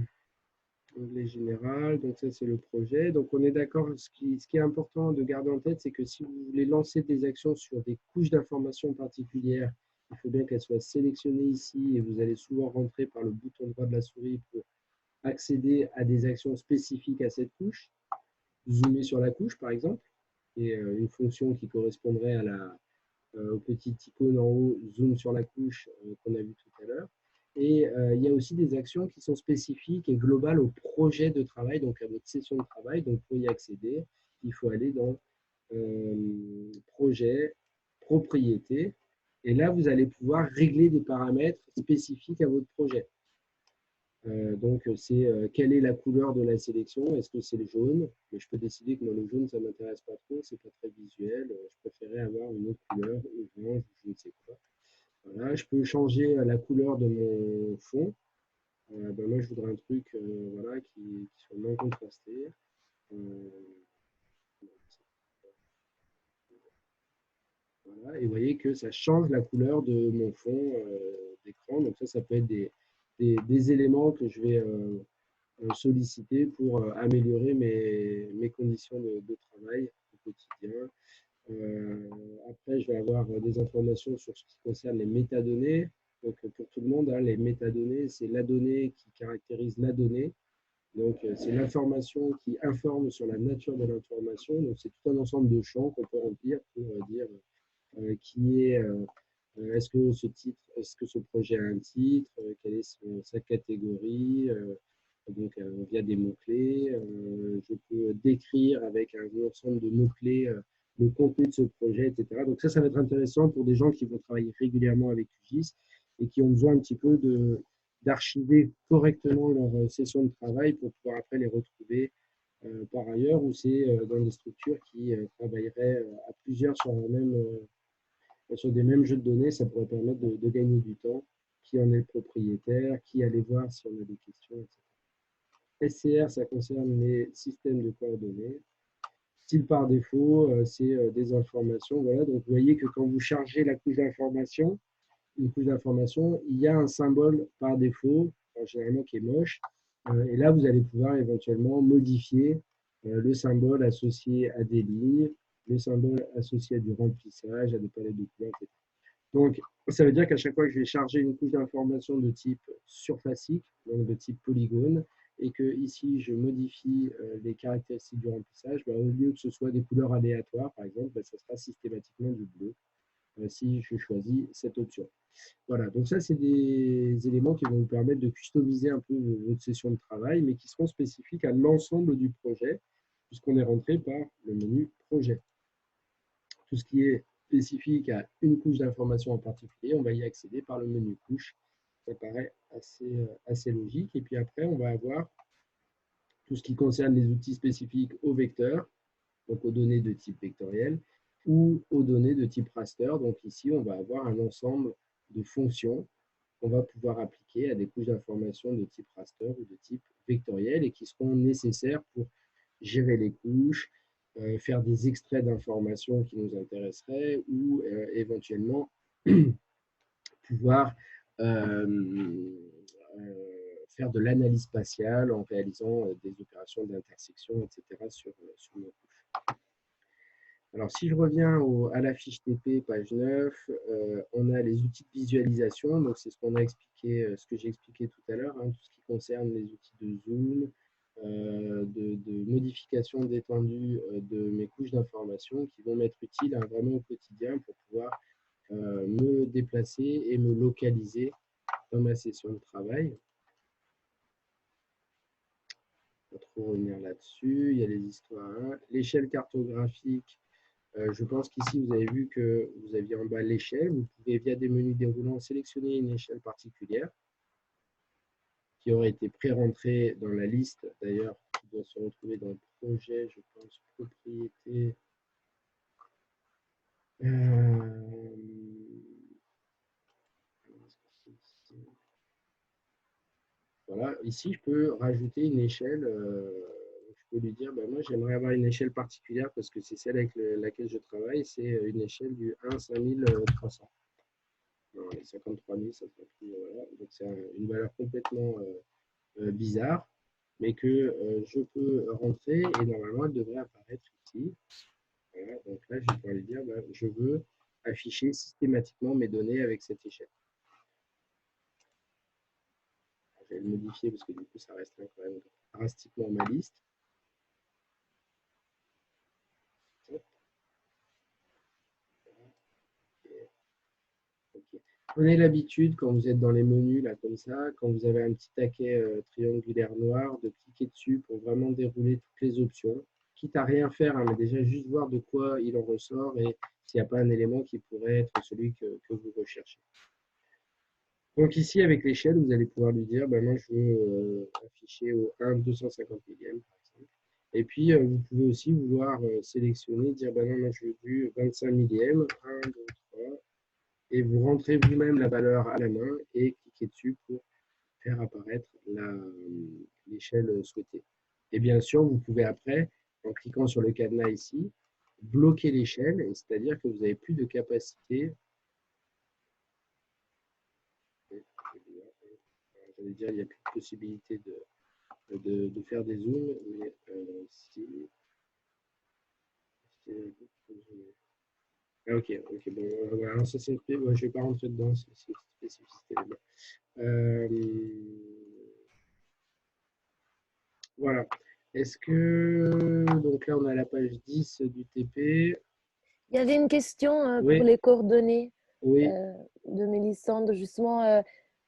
Speaker 1: onglet général, donc ça c'est le projet. Donc on est d'accord, ce qui est important de garder en tête, c'est que si vous voulez lancer des actions sur des couches d'informations particulières, il faut bien qu'elles soient sélectionnées ici et vous allez souvent rentrer par le bouton droit de la souris pour accéder à des actions spécifiques à cette couche. Zoomer sur la couche par exemple, et une fonction qui correspondrait au petit icône en haut, zoom sur la couche qu'on a vu tout à l'heure. Et il y a aussi des actions qui sont spécifiques et globales au projet de travail, donc à votre session de travail. Donc pour y accéder, il faut aller dans projet, propriété. Et là, vous allez pouvoir régler des paramètres spécifiques à votre projet. Donc, c'est quelle est la couleur de la sélection? Est-ce que c'est le jaune? Mais je peux décider que moi, le jaune, ça ne m'intéresse pas trop, c'est pas très visuel. Je préférais avoir une autre couleur, orange, je ne sais quoi. Voilà, je peux changer la couleur de mon fond. Ben, moi, je voudrais un truc voilà, qui soit non contrasté. Voilà, et vous voyez que ça change la couleur de mon fond d'écran. Donc ça peut être des éléments que je vais solliciter pour améliorer mes conditions de travail au quotidien. Après, je vais avoir des informations sur ce qui concerne les métadonnées. Donc, pour tout le monde, hein, les métadonnées, c'est la donnée qui caractérise la donnée. Donc, c'est l'information qui informe sur la nature de l'information. Donc, c'est tout un ensemble de champs qu'on peut remplir pour dire qui est, est-ce que ce titre, est-ce que ce projet a un titre, quelle est sa catégorie, donc via des mots-clés. Je peux décrire avec un ensemble de mots-clés le contenu de ce projet, etc. Donc ça va être intéressant pour des gens qui vont travailler régulièrement avec QGIS et qui ont besoin un petit peu d'archiver correctement leur session de travail pour pouvoir après les retrouver par ailleurs, ou c'est dans des structures qui travailleraient à plusieurs sur des mêmes jeux de données. Ça pourrait permettre de gagner du temps. Qui en est le propriétaire, qui allait voir si on a des questions, etc. SCR, ça concerne les systèmes de coordonnées. Style par défaut, c'est des informations. Voilà, donc vous voyez que quand vous chargez la couche d'information, une couche d'information, il y a un symbole par défaut, généralement qui est moche. Et là, vous allez pouvoir éventuellement modifier le symbole associé à des lignes, le symbole associé à du remplissage, à des palettes de couleurs, etc. Donc, ça veut dire qu'à chaque fois que je vais charger une couche d'information de type surfacique, donc de type polygone, et que ici je modifie les caractéristiques du remplissage, bah, au lieu que ce soit des couleurs aléatoires, par exemple, bah, ça sera systématiquement du bleu si je choisis cette option. Voilà, donc ça, c'est des éléments qui vont vous permettre de customiser un peu votre session de travail, mais qui seront spécifiques à l'ensemble du projet, puisqu'on est rentré par le menu projet. Tout ce qui est spécifique à une couche d'information en particulier, on va y accéder par le menu couche. Ça paraît assez logique. Et puis après, on va avoir tout ce qui concerne les outils spécifiques aux vecteurs, donc aux données de type vectoriel, ou aux données de type raster. Donc ici, on va avoir un ensemble de fonctions qu'on va pouvoir appliquer à des couches d'information de type raster ou de type vectoriel et qui seront nécessaires pour gérer les couches, faire des extraits d'informations qui nous intéresseraient ou éventuellement pouvoir faire de l'analyse spatiale en réalisant des opérations d'intersection, etc. sur nos couches. Alors, si je reviens à la fiche TP, page 9, on a les outils de visualisation. Donc, c'est ce qu'on a expliqué, ce que j'ai expliqué tout à l'heure, hein, tout ce qui concerne les outils de zoom, de modification d'étendue de mes couches d'information qui vont m'être utiles hein, vraiment au quotidien pour pouvoir me déplacer et me localiser dans ma session de travail. Pas trop revenir là-dessus. Il y a les histoires. Hein. L'échelle cartographique. Je pense qu'ici, vous avez vu que vous aviez en bas l'échelle. Vous pouvez, via des menus déroulants, sélectionner une échelle particulière qui aurait été pré-rentrée dans la liste, d'ailleurs, qui doit se retrouver dans le projet, je pense, propriété. Voilà, ici, je peux rajouter une échelle. Je peux lui dire, ben, moi, j'aimerais avoir une échelle particulière parce que c'est celle avec laquelle je travaille. C'est une échelle du 1 5300. Non, les 53 000, ça sera plus. Voilà. Donc, c'est une valeur complètement bizarre, mais que je peux rentrer et normalement, elle devrait apparaître ici. Voilà. Donc là, je vais pouvoir lui dire, ben, je veux afficher systématiquement mes données avec cette échelle. Je vais le modifier parce que du coup, ça resterait quand même drastiquement ma liste. Okay. Prenez l'habitude, quand vous êtes dans les menus, là, comme ça, quand vous avez un petit taquet triangulaire noir, de cliquer dessus pour vraiment dérouler toutes les options. quitte à rien faire, hein, mais déjà juste voir de quoi il en ressort et s'il n'y a pas un élément qui pourrait être celui que vous recherchez. Donc ici, avec l'échelle, vous allez pouvoir lui dire, ben, moi je veux afficher au 1 250 millième, par exemple. Et puis, vous pouvez aussi vouloir sélectionner, dire, ben non, moi je veux du 25 millième, 1, 2, 3, et vous rentrez vous-même la valeur à la main et cliquez dessus pour faire apparaître l'échelle souhaitée. Et bien sûr, vous pouvez après, en cliquant sur le cadenas ici, bloquer l'échelle, c'est-à-dire que vous n'avez plus de capacité. J'allais dire, il n'y a plus de possibilité de faire des zooms, mais ah, ok, bon, voilà, ça c'est je ne vais pas rentrer dedans, c'est une spécificité là-bas. Voilà. Est-ce que, donc là on a la page 10 du TP.
Speaker 2: Il y avait une question
Speaker 1: Oui.
Speaker 2: pour les coordonnées
Speaker 1: Oui,
Speaker 2: de Mélissandre, justement.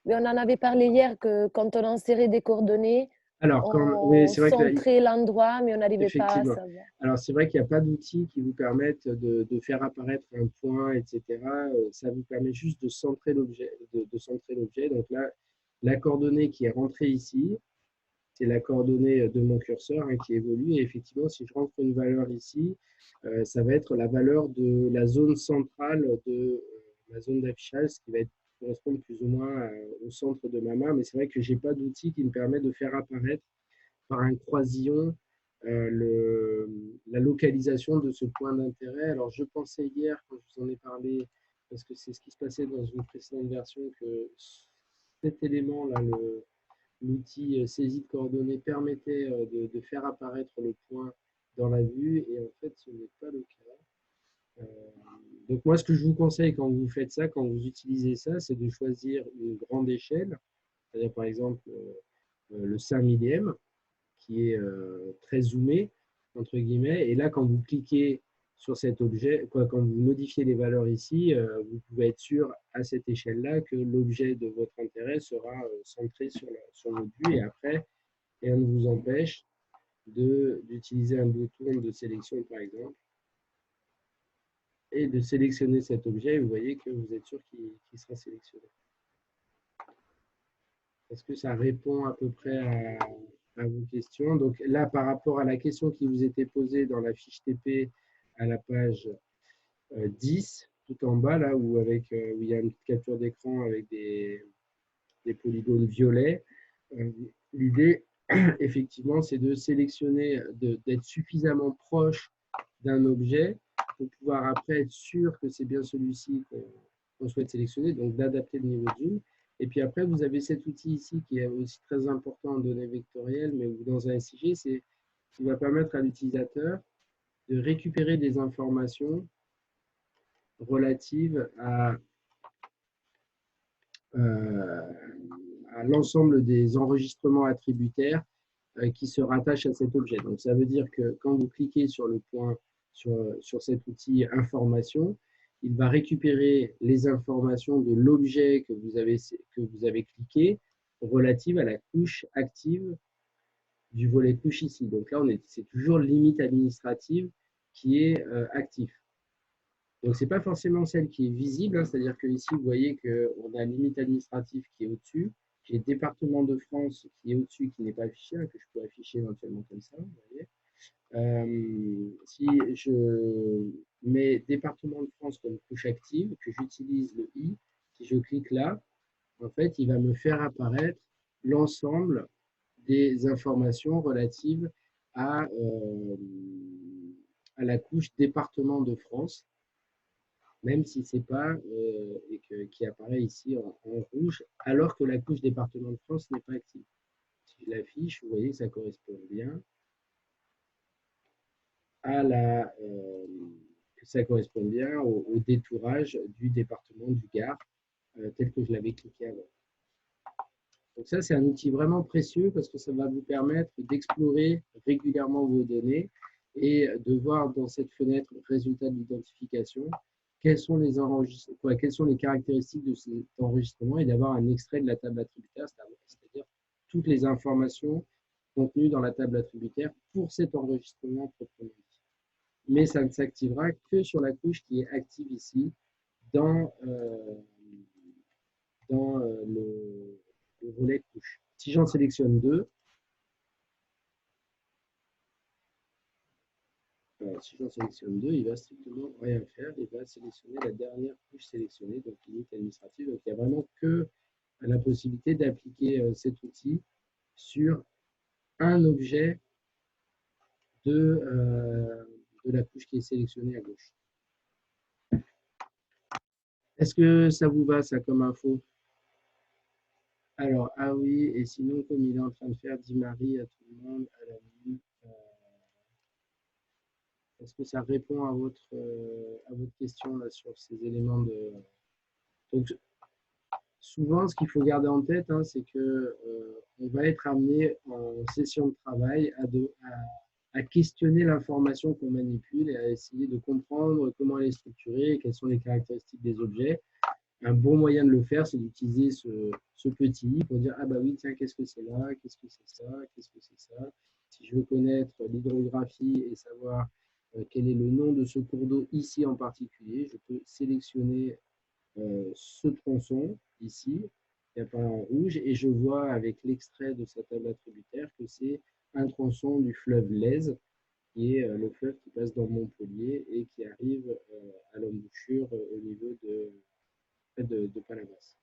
Speaker 2: Mais on en avait parlé hier que quand on insérait des coordonnées,
Speaker 1: alors,
Speaker 2: on
Speaker 1: c'est vrai que là,
Speaker 2: centrait l'endroit, mais on n'arrivait pas à
Speaker 1: effectivement.
Speaker 2: savoir.
Speaker 1: Alors, c'est vrai qu'il n'y a pas d'outils qui vous permettent de faire apparaître un point, etc. Ça vous permet juste de centrer l'objet. Donc là, la coordonnée qui est rentrée ici, c'est la coordonnée de mon curseur hein, qui évolue. Et effectivement, si je rentre une valeur ici, ça va être la valeur de la zone centrale de ma zone d'affichage, ce qui va correspondre plus ou moins au centre de ma main. Mais c'est vrai que je n'ai pas d'outil qui me permet de faire apparaître par un croisillon la localisation de ce point d'intérêt. Alors, je pensais hier, quand je vous en ai parlé, parce que c'est ce qui se passait dans une précédente version, que cet élément-là, l'outil saisie de coordonnées, permettait de faire apparaître le point dans la vue, et en fait, ce n'est pas le cas. Donc, moi, ce que je vous conseille quand vous faites ça, quand vous utilisez ça, c'est de choisir une grande échelle, c'est-à-dire par exemple le 5 millième, qui est très zoomé, entre guillemets. Et là, quand vous cliquez sur cet objet, quand vous modifiez les valeurs ici, vous pouvez être sûr à cette échelle-là que l'objet de votre intérêt sera centré sur votre vue. Et après, rien ne vous empêche d'utiliser un bouton de sélection, par exemple, et de sélectionner cet objet. Et vous voyez que vous êtes sûr qu'il sera sélectionné. Est-ce que ça répond à peu près à vos questions? Donc là, par rapport à la question qui vous était posée dans la fiche TP à la page 10, tout en bas, là où il y a une capture d'écran avec des polygones violets, l'idée, effectivement, c'est de sélectionner, d'être suffisamment proche d'un objet pour pouvoir après être sûr que c'est bien celui-ci qu'on souhaite sélectionner, donc d'adapter le niveau de zoom. Et puis après, vous avez cet outil ici qui est aussi très important en données vectorielles, mais dans un SIG, c'est qui va permettre à l'utilisateur de récupérer des informations relatives à l'ensemble des enregistrements attributaires qui se rattachent à cet objet. Donc ça veut dire que quand vous cliquez sur le point, sur cet outil information, il va récupérer les informations de l'objet que vous avez cliqué relative à la couche active du volet couche ici. Donc là, c'est toujours limite administrative qui est actif. Donc, ce n'est pas forcément celle qui est visible, hein, c'est-à-dire que ici, vous voyez qu'on a limite administrative qui est au-dessus. J'ai département de France qui est au-dessus, qui n'est pas affiché, hein, que je peux afficher éventuellement comme ça. Vous voyez. Si je mets département de France comme couche active, que j'utilise le i, si je clique là, en fait, il va me faire apparaître l'ensemble des informations relatives à la couche département de France, même si ce n'est pas, qui apparaît ici en rouge, alors que la couche département de France n'est pas active. Si je l'affiche, vous voyez que ça correspond bien à ça correspond bien au détourage du département du Gard, tel que je l'avais cliqué avant. Donc ça, c'est un outil vraiment précieux parce que ça va vous permettre d'explorer régulièrement vos données et de voir dans cette fenêtre résultat de l'identification quelles sont les caractéristiques de cet enregistrement et d'avoir un extrait de la table attributaire, c'est-à-dire toutes les informations contenu dans la table attributaire pour cet enregistrement proprement dit. Mais ça ne s'activera que sur la couche qui est active ici dans le volet couche. Si j'en sélectionne deux, si j'en sélectionne deux, il va strictement rien faire. Il va sélectionner la dernière couche sélectionnée, donc limite administrative. Donc il n'y a vraiment que la possibilité d'appliquer cet outil sur un objet de la couche qui est sélectionnée à gauche. Est-ce que ça vous va, ça, comme info? Alors, ah oui, et sinon, comme il est en train de faire, dit Marie à tout le monde, à la nuit, est-ce que ça répond à votre question là, sur ces éléments de... Donc, souvent, ce qu'il faut garder en tête, hein, c'est que on va être amené en session de travail à questionner l'information qu'on manipule et à essayer de comprendre comment elle est structurée et quelles sont les caractéristiques des objets. Un bon moyen de le faire, c'est d'utiliser ce petit i pour dire « Ah bah oui, tiens, qu'est-ce que c'est là? Qu'est-ce que c'est ça? Qu'est-ce que c'est ça ?» Si je veux connaître l'hydrographie et savoir quel est le nom de ce cours d'eau ici en particulier, je peux sélectionner ce tronçon ici, qui apparaît en rouge, et je vois avec l'extrait de sa table attributaire que c'est un tronçon du fleuve Lèze, qui est le fleuve qui passe dans Montpellier et qui arrive à l'embouchure au niveau de Palavas.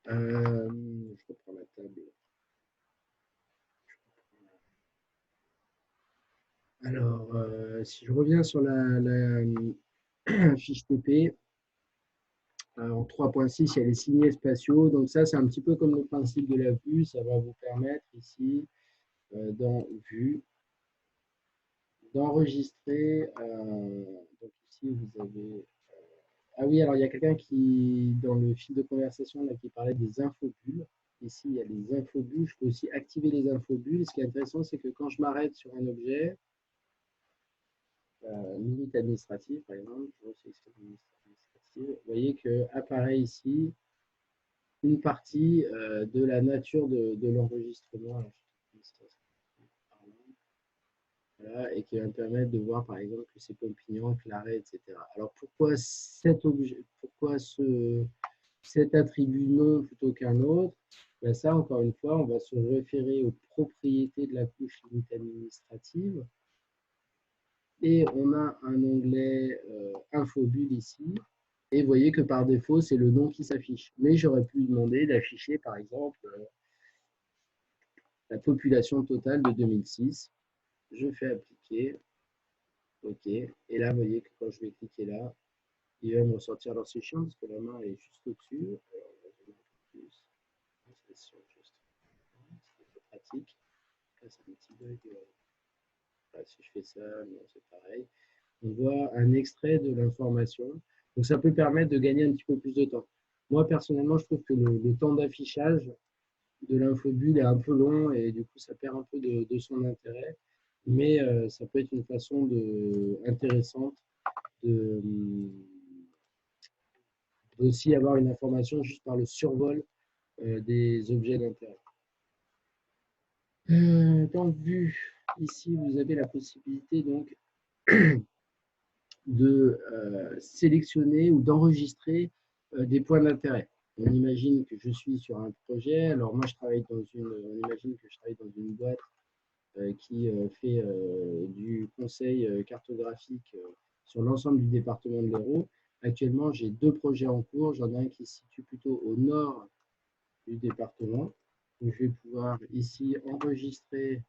Speaker 1: Je reprends la table. Alors, si je reviens sur la fiche TP, en 3.6, il y a les signets spatiaux. Donc ça, c'est un petit peu comme le principe de la vue. Ça va vous permettre ici, dans vue, d'enregistrer. Donc ici, vous avez... ah oui, alors il y a quelqu'un qui, dans le fil de conversation, là, qui parlait des infobulles. Ici, il y a les infobulles. Je peux aussi activer les infobulles. Ce qui est intéressant, c'est que quand je m'arrête sur un objet, limite administrative, par exemple, je sélectionne administrative, vous voyez qu'apparaît ici une partie de la nature de l'enregistrement. Voilà, et qui va me permettre de voir par exemple que c'est Pompignan, Claret, etc. Alors pourquoi cet objet, pourquoi cet attribut non plutôt qu'un autre? Ben ça, encore une fois, on va se référer aux propriétés de la couche limite administrative. Et on a un onglet Infobulle ici. Et vous voyez que par défaut, c'est le nom qui s'affiche. Mais j'aurais pu demander d'afficher, par exemple, la population totale de 2006. Je fais appliquer. OK. Et là, vous voyez que quand je vais cliquer là, il va me ressortir. Alors, c'est chiant parce que la main est juste au-dessus. Alors, on va zoomer un peu plus. C'est pratique. Là, c'est un petit bug. Là, si je fais ça, non, c'est pareil. On voit un extrait de l'information. Donc, ça peut permettre de gagner un petit peu plus de temps. Moi, personnellement, je trouve que le temps d'affichage de l'infobulle est un peu long et du coup, ça perd un peu de son intérêt. Mais ça peut être une façon intéressante d'aussi avoir une information juste par le survol des objets d'intérêt. Dans vue, ici, vous avez la possibilité donc de sélectionner ou d'enregistrer des points d'intérêt. On imagine que je suis sur un projet. Alors moi, on imagine que je travaille dans une boîte qui fait du conseil cartographique sur l'ensemble du département de l'Hérault. Actuellement, j'ai deux projets en cours. J'en ai un qui se situe plutôt au nord du département. Donc, je vais pouvoir ici enregistrer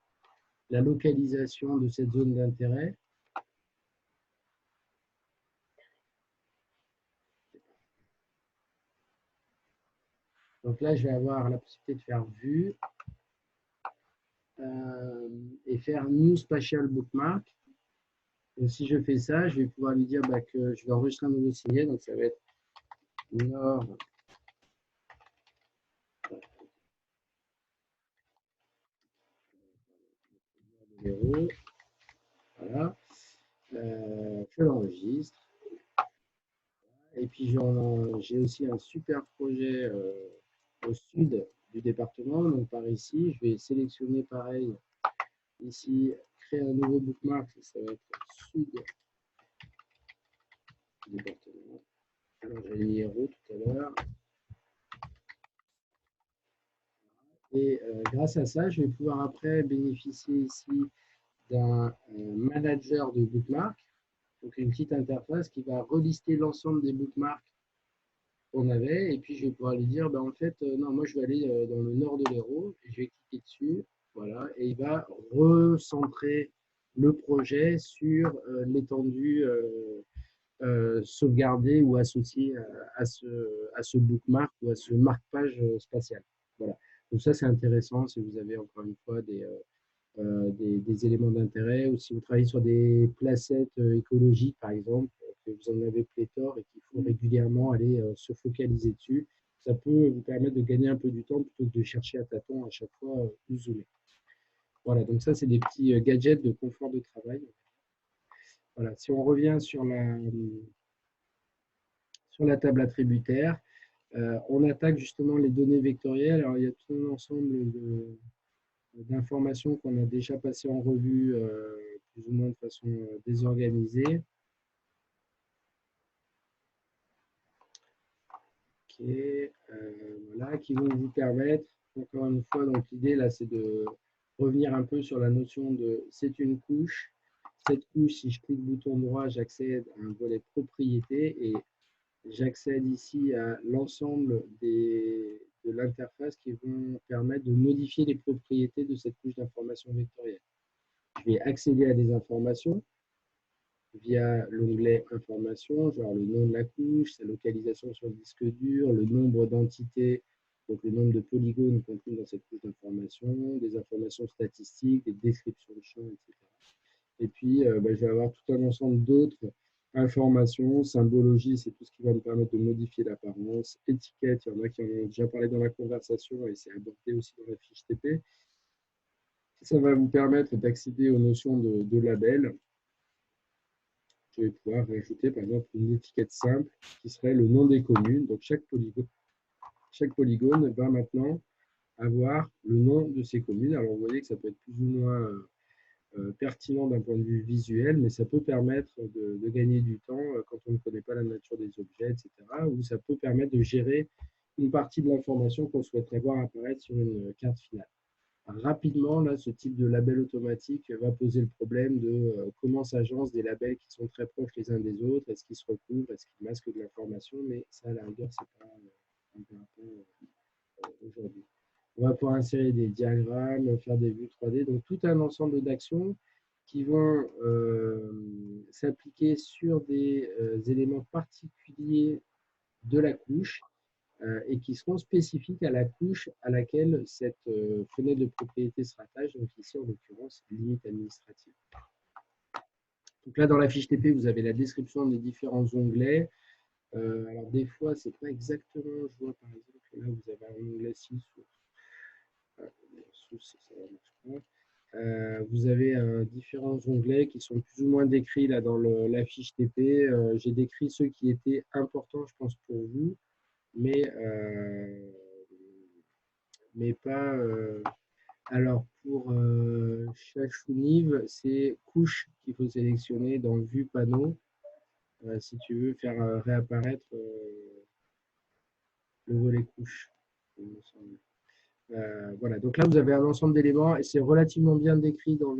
Speaker 1: la localisation de cette zone d'intérêt. Donc là, je vais avoir la possibilité de faire vue et faire New Spatial Bookmark. Donc, si je fais ça, je vais pouvoir lui dire que je vais enregistrer un nouveau signet. Donc, ça va être nord. Voilà. Je l'enregistre. Et puis, j'ai aussi un super projet au sud du département. Donc par ici, je vais sélectionner pareil, ici, créer un nouveau bookmark, ça va être sud du département. Alors j'ai mis héros tout à l'heure. Et grâce à ça, je vais pouvoir après bénéficier ici d'un manager de bookmark, donc une petite interface qui va relister l'ensemble des bookmarks qu'on avait, et puis je vais pouvoir lui dire, en fait, non, moi je vais aller dans le nord de l'Hérault, et je vais cliquer dessus, voilà, et il va recentrer le projet sur l'étendue sauvegardée ou associée à ce bookmark ou à ce marque-page spatial. Voilà. Donc ça, c'est intéressant si vous avez encore une fois des éléments d'intérêt, ou si vous travaillez sur des placettes écologiques, par exemple, que vous en avez pléthore et qu'il faut régulièrement aller se focaliser dessus, ça peut vous permettre de gagner un peu du temps plutôt que de chercher à tâtons à chaque fois où zoomer. Voilà, donc ça, c'est des petits gadgets de confort de travail. Voilà, si on revient sur la table attributaire, on attaque justement les données vectorielles. Alors, il y a tout un ensemble d'informations qu'on a déjà passées en revue plus ou moins de façon désorganisée. Ok, voilà, qui vont vous permettre, encore une fois, donc l'idée là, c'est de revenir un peu sur la notion de c'est une couche. Cette couche, si je clique bouton droit, j'accède à un volet propriété et j'accède ici à l'ensemble de l'interface qui vont permettre de modifier les propriétés de cette couche d'information vectorielle. Je vais accéder à des informations via l'onglet information, genre le nom de la couche, sa localisation sur le disque dur, le nombre d'entités, donc le nombre de polygones compris dans cette couche d'information, des informations statistiques, des descriptions de champs, etc. Et puis, je vais avoir tout un ensemble d'autres informations, symbologie, c'est tout ce qui va me permettre de modifier l'apparence, étiquette, il y en a qui en ont déjà parlé dans la conversation et c'est abordé aussi dans la fiche TP. Ça va vous permettre d'accéder aux notions de label. Je vais pouvoir rajouter par exemple une étiquette simple qui serait le nom des communes. Donc chaque polygone va maintenant avoir le nom de ces communes. Alors vous voyez que ça peut être plus ou moins pertinent d'un point de vue visuel, mais ça peut permettre de gagner du temps quand on ne connaît pas la nature des objets, etc. Ou ça peut permettre de gérer une partie de l'information qu'on souhaiterait voir apparaître sur une carte finale. Rapidement, là, ce type de label automatique va poser le problème de comment s'agencent des labels qui sont très proches les uns des autres, est-ce qu'ils se recouvrent, est-ce qu'ils masquent de l'information, mais ça, à la rigueur, ce n'est pas impératif aujourd'hui. On va pouvoir insérer des diagrammes, faire des vues 3D, donc tout un ensemble d'actions qui vont s'appliquer sur des éléments particuliers de la couche et qui seront spécifiques à la couche à laquelle cette fenêtre de propriété se rattache, donc ici en l'occurrence limite administrative. Donc là dans la fiche TP vous avez la description des différents onglets. Alors des fois c'est pas exactement, je vois par exemple là vous avez un onglet 6 vous avez différents onglets qui sont plus ou moins décrits là dans la fiche TP. J'ai décrit ceux qui étaient importants je pense pour vous, mais pas. Alors, pour Chachou-Nive, c'est couche qu'il faut sélectionner dans Vue panneau si tu veux faire réapparaître le volet couche. Voilà, donc là, vous avez un ensemble d'éléments et c'est relativement bien décrit dans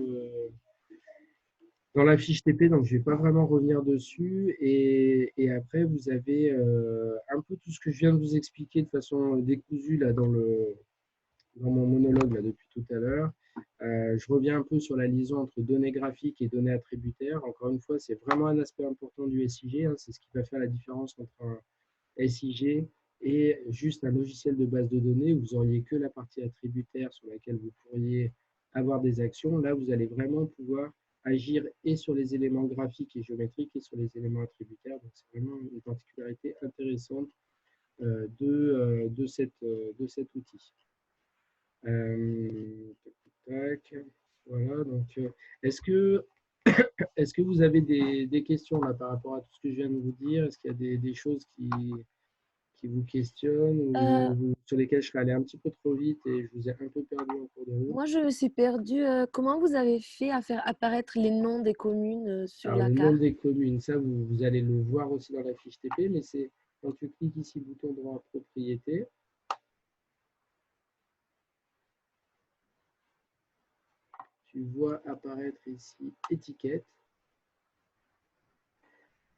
Speaker 1: la fiche TP, donc je ne vais pas vraiment revenir dessus. Et après, vous avez un peu tout ce que je viens de vous expliquer de façon décousue là, dans mon monologue là, depuis tout à l'heure. Je reviens un peu sur la liaison entre données graphiques et données attributaires. Encore une fois, c'est vraiment un aspect important du SIG. Hein, c'est ce qui va faire la différence entre un SIG et juste un logiciel de base de données où vous n'auriez que la partie attributaire sur laquelle vous pourriez avoir des actions. Là, vous allez vraiment pouvoir agir et sur les éléments graphiques et géométriques et sur les éléments attributaires. Donc, c'est vraiment une particularité intéressante de cet outil. Voilà, donc est-ce que vous avez des questions là par rapport à tout ce que je viens de vous dire? Est-ce qu'il y a des choses qui vous questionnent
Speaker 2: Euh,
Speaker 1: ou sur lesquels je serais allé un petit peu trop vite et je vous ai un peu perdu en cours de route?
Speaker 2: Moi, je me suis perdue. Comment vous avez fait à faire apparaître les noms des communes sur
Speaker 1: Alors,
Speaker 2: la
Speaker 1: le nom
Speaker 2: carte?
Speaker 1: des communes, ça, vous allez le voir aussi dans la fiche TP, mais c'est quand tu cliques ici, bouton droit, propriété, tu vois apparaître ici étiquette.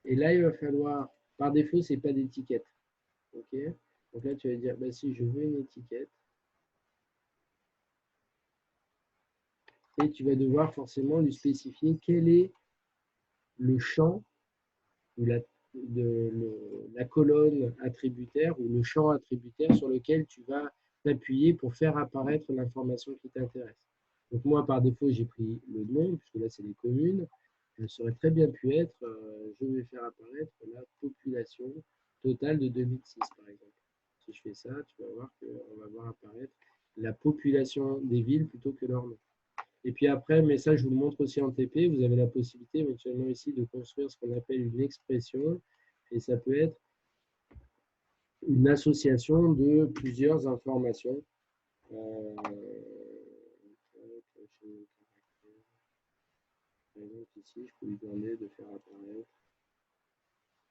Speaker 1: Et là, il va falloir, par défaut, c'est pas d'étiquette. OK? Donc là, tu vas dire, bah, si je veux une étiquette, et tu vas devoir forcément lui spécifier quel est le champ ou la colonne attributaire ou le champ attributaire sur lequel tu vas t'appuyer pour faire apparaître l'information qui t'intéresse. Donc moi, par défaut, j'ai pris le nom, puisque là, c'est les communes. Ça aurait très bien pu être, je vais faire apparaître la population totale de 2006, par exemple. Si je fais ça, tu vas voir qu'on va voir apparaître la population des villes plutôt que leur nom. Et puis après, mais ça, je vous le montre aussi en TP, vous avez la possibilité éventuellement ici de construire ce qu'on appelle une expression, et ça peut être une association de plusieurs informations. Par exemple, ici, je peux lui demander de faire apparaître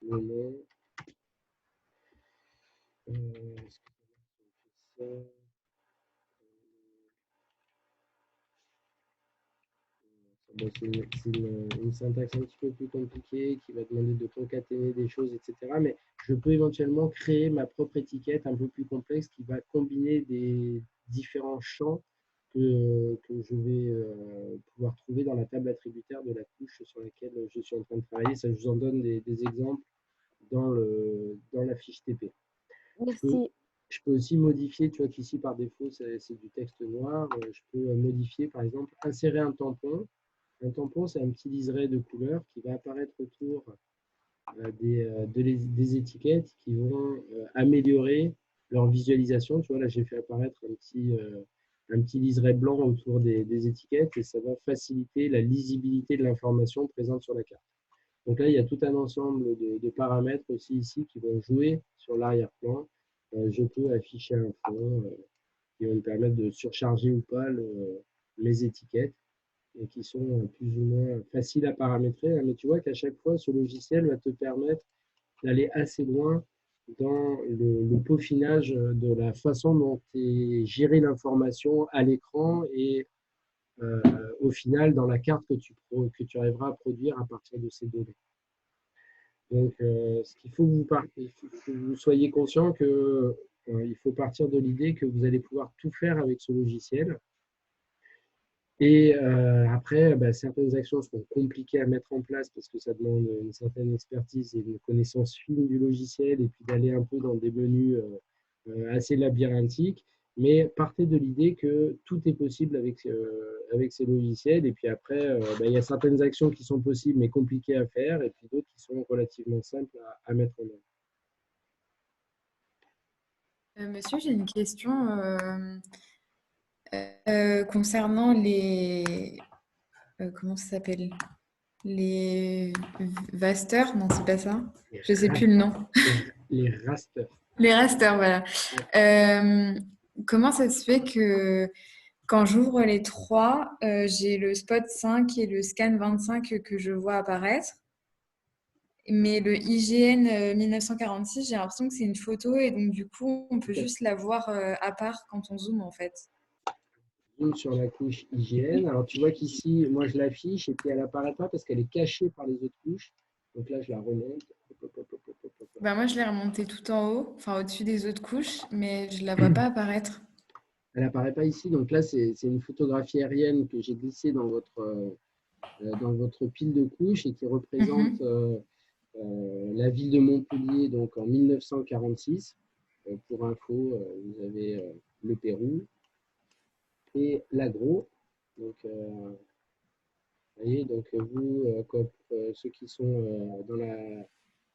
Speaker 1: le nom. Est-ce que ça fait ça? Bon, c'est une syntaxe un petit peu plus compliquée qui va demander de concaténer des choses, etc. Mais je peux éventuellement créer ma propre étiquette un peu plus complexe qui va combiner des différents champs que je vais pouvoir trouver dans la table attributaire de la couche sur laquelle je suis en train de travailler. Ça, je vous en donne des exemples dans la fiche TP.
Speaker 2: Merci.
Speaker 1: Je peux aussi modifier, tu vois qu'ici par défaut c'est du texte noir, je peux modifier par exemple, insérer un tampon. Un tampon, c'est un petit liseré de couleur qui va apparaître autour des étiquettes qui vont améliorer leur visualisation. Tu vois, là, j'ai fait apparaître un petit liseré blanc autour des étiquettes et ça va faciliter la lisibilité de l'information présente sur la carte. Donc là, il y a tout un ensemble de paramètres aussi ici qui vont jouer sur l'arrière-plan. Je peux afficher un fond qui va me permettre de surcharger ou pas mes étiquettes et qui sont plus ou moins faciles à paramétrer. Mais tu vois qu'à chaque fois, ce logiciel va te permettre d'aller assez loin dans le peaufinage de la façon dont est gérée l'information à l'écran et au final dans la carte que tu arriveras à produire à partir de ces données. Donc, ce qu'il faut que vous soyez conscient que il faut partir de l'idée que vous allez pouvoir tout faire avec ce logiciel. Et après, certaines actions seront compliquées à mettre en place parce que ça demande une certaine expertise et une connaissance fine du logiciel et puis d'aller un peu dans des menus assez labyrinthiques. Mais partez de l'idée que tout est possible avec ces logiciels. Et puis après, il y a certaines actions qui sont possibles mais compliquées à faire et puis d'autres qui sont relativement simples à mettre en œuvre.
Speaker 7: Monsieur, j'ai une question concernant les... comment ça s'appelle? Les vasteurs? Non, c'est pas ça. Je sais plus le nom.
Speaker 1: Les rasters.
Speaker 7: Les rasters, voilà. Comment ça se fait que quand j'ouvre les trois, j'ai le spot 5 et le scan 25 que je vois apparaître? Mais le IGN 1946, j'ai l'impression que c'est une photo et donc du coup, on peut juste la voir à part quand on zoome en fait.
Speaker 1: Zoom sur la couche IGN. Alors tu vois qu'ici, moi je l'affiche et puis elle n'apparaît pas parce qu'elle est cachée par les autres couches. Donc là, je la remonte.
Speaker 7: Bah moi, je l'ai remontée tout en haut, enfin au-dessus des autres couches, mais je la vois pas apparaître.
Speaker 1: Elle n'apparaît pas ici. Donc là, c'est une photographie aérienne que j'ai glissée dans votre pile de couches et qui représente la ville de Montpellier donc en 1946. Pour info, vous avez le Pérou et l'Agro. Donc, vous voyez, donc vous, comme ceux qui sont dans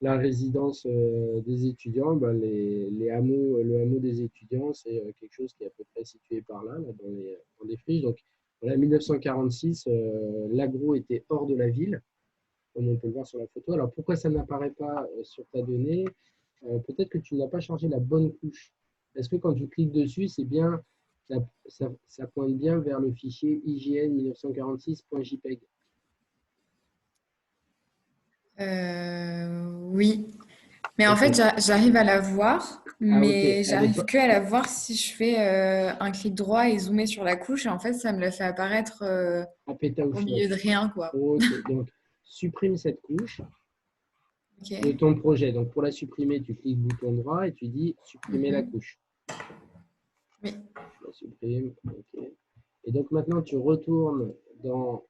Speaker 1: la résidence des étudiants, les hameaux, le hameau des étudiants, c'est quelque chose qui est à peu près situé par là, dans les friches. Donc, voilà, 1946, l'Agro était hors de la ville, comme on peut le voir sur la photo. Alors, pourquoi ça n'apparaît pas sur ta donnée? peut-être que tu n'as pas chargé la bonne couche. Est-ce que quand tu cliques dessus, c'est bien, ça pointe bien vers le fichier IGN 1946.jpg?
Speaker 7: Oui. Mais en fait, j'arrive à la voir,
Speaker 1: Ah, ok.
Speaker 7: mais
Speaker 1: Elle est
Speaker 7: j'arrive
Speaker 1: pas...
Speaker 7: que à la voir si je fais un clic droit et zoomer sur la couche. Et en fait, ça me la fait apparaître
Speaker 1: Ah, péta ou
Speaker 7: au milieu de rien, quoi.
Speaker 1: Ok, donc supprime cette couche de
Speaker 7: Ok.
Speaker 1: ton projet. Donc pour la supprimer, tu cliques bouton droit et tu dis supprimer la
Speaker 7: Mhm.
Speaker 1: couche.
Speaker 7: Oui.
Speaker 1: Je la supprime, ok. Et donc maintenant, tu retournes dans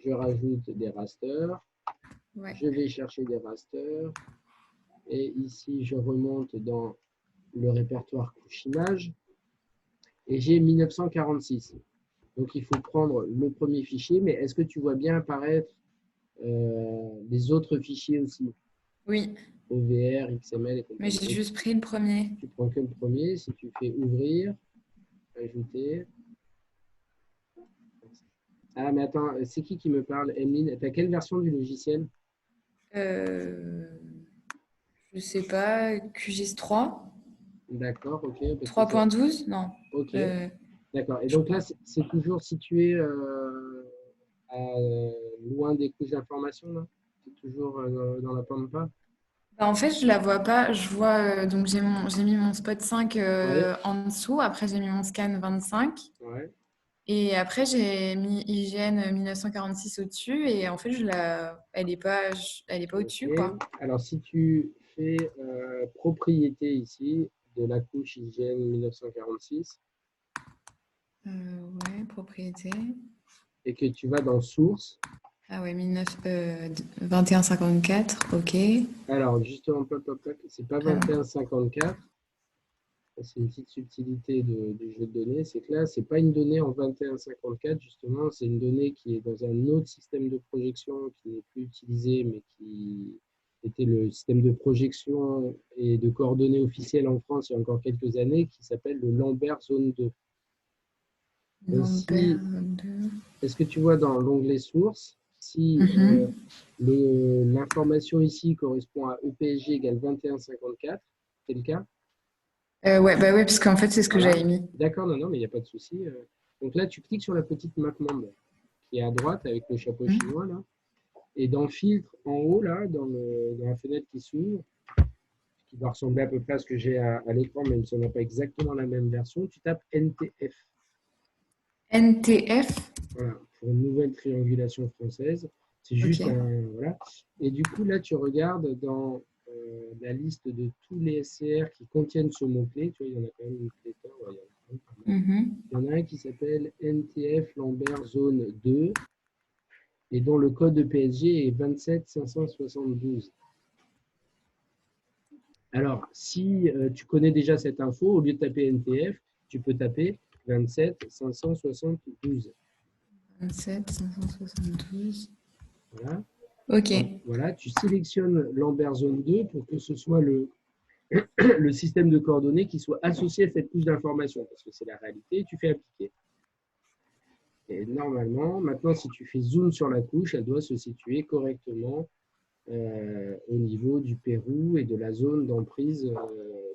Speaker 1: je rajoute des rasters.
Speaker 7: Ouais.
Speaker 1: Je vais chercher des rasters. Et ici, je remonte dans le répertoire couche image. Et j'ai 1946. Donc, il faut prendre le premier fichier. Mais est-ce que tu vois bien apparaître les autres fichiers aussi?
Speaker 7: Oui.
Speaker 1: OVR, XML et
Speaker 7: Mais
Speaker 1: compagnie.
Speaker 7: j'ai juste pris le premier.
Speaker 1: Tu prends que le premier. Si tu fais ouvrir, ajouter. Ah, mais attends, c'est qui me parle, Emeline? Tu as quelle version du logiciel?
Speaker 7: Je sais pas, QGIS 3?
Speaker 1: D'accord, ok. Parce que
Speaker 7: 3.12? Non.
Speaker 1: ok,
Speaker 7: Euh,
Speaker 1: d'accord. Et
Speaker 7: je
Speaker 1: donc là,
Speaker 7: crois.
Speaker 1: c'est toujours situé loin des couches d'information, là? C'est toujours dans la pampa?
Speaker 7: Bah, en fait, je la vois pas. Je vois, donc j'ai mis mon spot 5
Speaker 1: Ouais,
Speaker 7: en dessous. Après, j'ai mis mon scan 25.
Speaker 1: ouais.
Speaker 7: Et après, j'ai mis IGN 1946 au-dessus. Et en fait, elle est pas
Speaker 1: Ok.
Speaker 7: au-dessus, quoi.
Speaker 1: Alors, si tu fais propriété ici de la couche hygiène 1946
Speaker 7: Ouais, propriété.
Speaker 1: et que tu vas dans source,
Speaker 7: Ah ouais, 2154. Ok.
Speaker 1: alors justement, c'est pas
Speaker 7: Ah,
Speaker 1: 2154. C'est une petite subtilité du jeu de données, c'est que là, ce n'est pas une donnée en 2154, justement, c'est une donnée qui est dans un autre système de projection qui n'est plus utilisé, mais qui était le système de projection et de coordonnées officielles en France il y a encore quelques années, qui s'appelle le Lambert Zone 2. Donc,
Speaker 7: Lambert 2.
Speaker 1: est-ce que tu vois dans l'onglet source, si
Speaker 7: Mhm.
Speaker 1: l'information ici correspond à EPSG égale 2154, c'est le cas?
Speaker 7: Ouais, bah ouais, parce qu'en fait, c'est ce que
Speaker 1: Voilà.
Speaker 7: j'avais mis.
Speaker 1: D'accord, non, non, mais il n'y a pas de souci. Donc là, tu cliques sur la petite map monde qui est à droite avec le chapeau
Speaker 7: Mhm.
Speaker 1: chinois là. Et dans filtre en haut là, dans la fenêtre qui s'ouvre, qui va ressembler à peu près à ce que j'ai à l'écran, même si on n'a pas exactement la même version, tu tapes NTF.
Speaker 7: NTF.
Speaker 1: Voilà, pour une nouvelle triangulation française. C'est juste
Speaker 7: Ok.
Speaker 1: un. Voilà. Et du coup, là, tu regardes dans la liste de tous les SCR qui contiennent ce mot-clé. Tu vois, il y en a quand même une pléthore. Ouais, il y en a quand même pas mal.
Speaker 7: Mhm.
Speaker 1: Il y en a un qui s'appelle NTF Lambert Zone 2 et dont le code de PSG est 27572. Alors, si tu connais déjà cette info, au lieu de taper NTF, tu peux taper 27572.
Speaker 7: 27 572.
Speaker 1: Voilà.
Speaker 7: Ok.
Speaker 1: Donc, voilà, tu sélectionnes Lambert Zone 2 pour que ce soit le système de coordonnées qui soit associé à cette couche d'information, parce que c'est la réalité, et tu fais appliquer. Et normalement, maintenant, si tu fais zoom sur la couche, elle doit se situer correctement au niveau du Pérou et de la zone d'emprise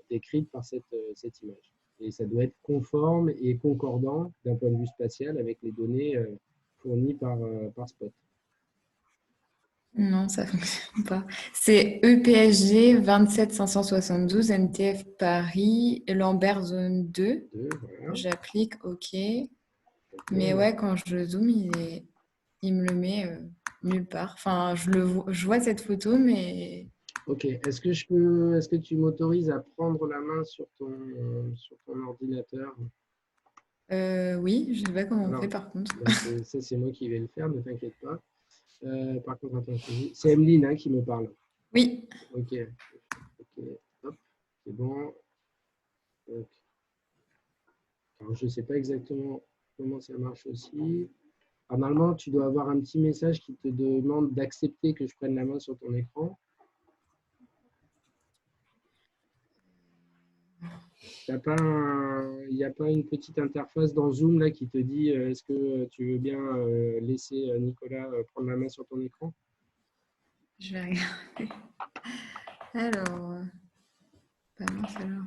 Speaker 1: décrite par cette image. Et ça doit être conforme et concordant d'un point de vue spatial avec les données fournies par Spot.
Speaker 7: Non, ça fonctionne pas. C'est EPSG 27572, NTF Paris, Lambert zone 2.
Speaker 1: Voilà.
Speaker 7: J'applique OK.
Speaker 1: Ok.
Speaker 7: Mais ouais, quand je zoome, il me le met nulle part. Enfin, je vois cette photo, mais
Speaker 1: Ok. Est-ce que tu m'autorises à prendre la main sur ton ordinateur?
Speaker 7: oui, je sais pas comment on
Speaker 1: Alors,
Speaker 7: fait par contre.
Speaker 1: ben, ça, c'est moi qui vais le faire, ne t'inquiète pas. Par contre, attends, c'est Emeline hein, qui me parle.
Speaker 7: Oui.
Speaker 1: Ok. Ok. Hop, c'est bon. Donc, alors, je ne sais pas exactement comment ça marche aussi. Alors, normalement, tu dois avoir un petit message qui te demande d'accepter que je prenne la main sur ton écran. Il n'y a pas une petite interface dans Zoom là, qui te dit est-ce que tu veux bien laisser Nicolas prendre la main sur ton écran?
Speaker 7: Je vais regarder. Alors, Pas mince alors.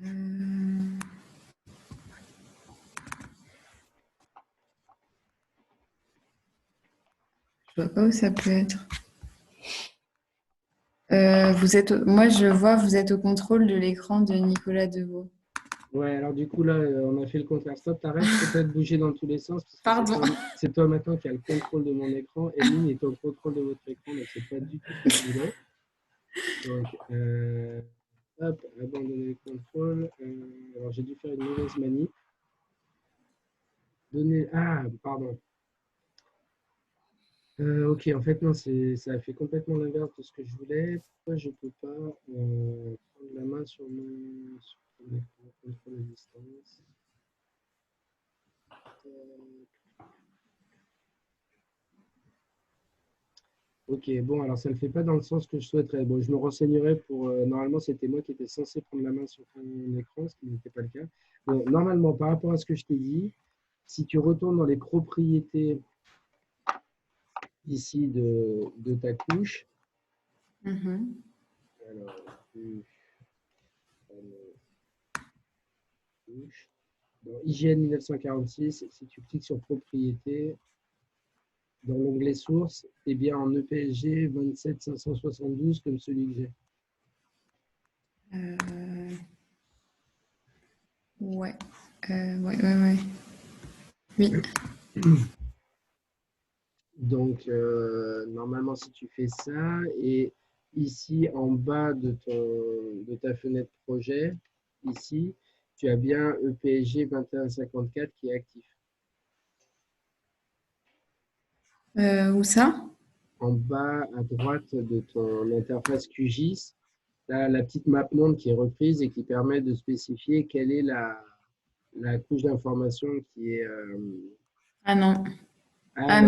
Speaker 7: Euh, Je vois pas où ça peut être. Moi, je vois, vous êtes au contrôle de l'écran de Nicolas Deveau.
Speaker 1: Ouais, alors du coup, là, on a fait le contraire. Stop, t'arrêtes, faut pas te bouger dans tous les sens, parce que
Speaker 7: Pardon.
Speaker 1: c'est toi maintenant qui as le contrôle de mon écran. Emeline est au contrôle de votre écran, donc c'est pas du tout ce que je voulais. Donc, hop, abandonner le contrôle. Alors, j'ai dû faire une mauvaise manip. Ah, pardon. Ok, en fait, non, ça a fait complètement l'inverse de ce que je voulais. Pourquoi je ne peux pas prendre la main sur mon écran, contrôle à distance? Ok, bon, alors ça ne le fait pas dans le sens que je souhaiterais. Bon, je me renseignerai pour. Normalement, c'était moi qui étais censé prendre la main sur ton écran, ce qui n'était pas le cas. Bon, normalement, par rapport à ce que je t'ai dit, si tu retournes dans les propriétés ici de ta couche,
Speaker 7: Mhm.
Speaker 1: alors, couche, dans IGN 1946, si tu cliques sur propriété, dans l'onglet source, et bien en EPSG 27572 comme celui que j'ai.
Speaker 7: Ouais. Ouais. Oui.
Speaker 1: Donc, normalement, si tu fais ça, et ici, en bas de ta fenêtre projet, ici, tu as bien EPSG 2154 qui est actif.
Speaker 7: Où ça?
Speaker 1: En bas à droite de ton interface QGIS, tu as la petite map monde qui est reprise et qui permet de spécifier quelle est la couche d'information qui est.
Speaker 7: Ah non.
Speaker 1: Alors,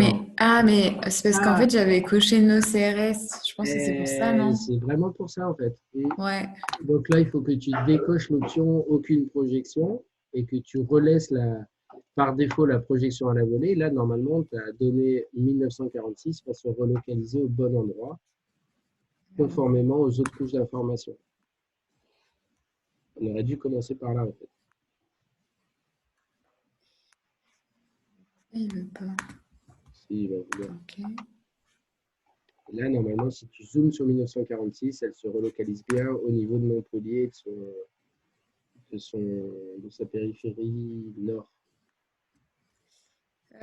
Speaker 7: Mais c'est parce qu'en
Speaker 1: ah,
Speaker 7: fait, j'avais coché nos CRS. Je pense que c'est pour ça, non?
Speaker 1: c'est vraiment pour ça en fait. Et
Speaker 7: Ouais.
Speaker 1: donc là, il faut que tu décoches l'option aucune projection et que tu relaisses par défaut la projection à la volée. Là, normalement, ta donnée 1946 va se relocaliser au bon endroit, conformément aux autres couches d'information. On aurait dû commencer par là en fait.
Speaker 7: Il veut pas.
Speaker 1: Si, il va vouloir.
Speaker 7: Ok.
Speaker 1: Là, normalement, si tu zoomes sur 1946, elle se relocalise bien au niveau de Montpellier, de sa périphérie nord.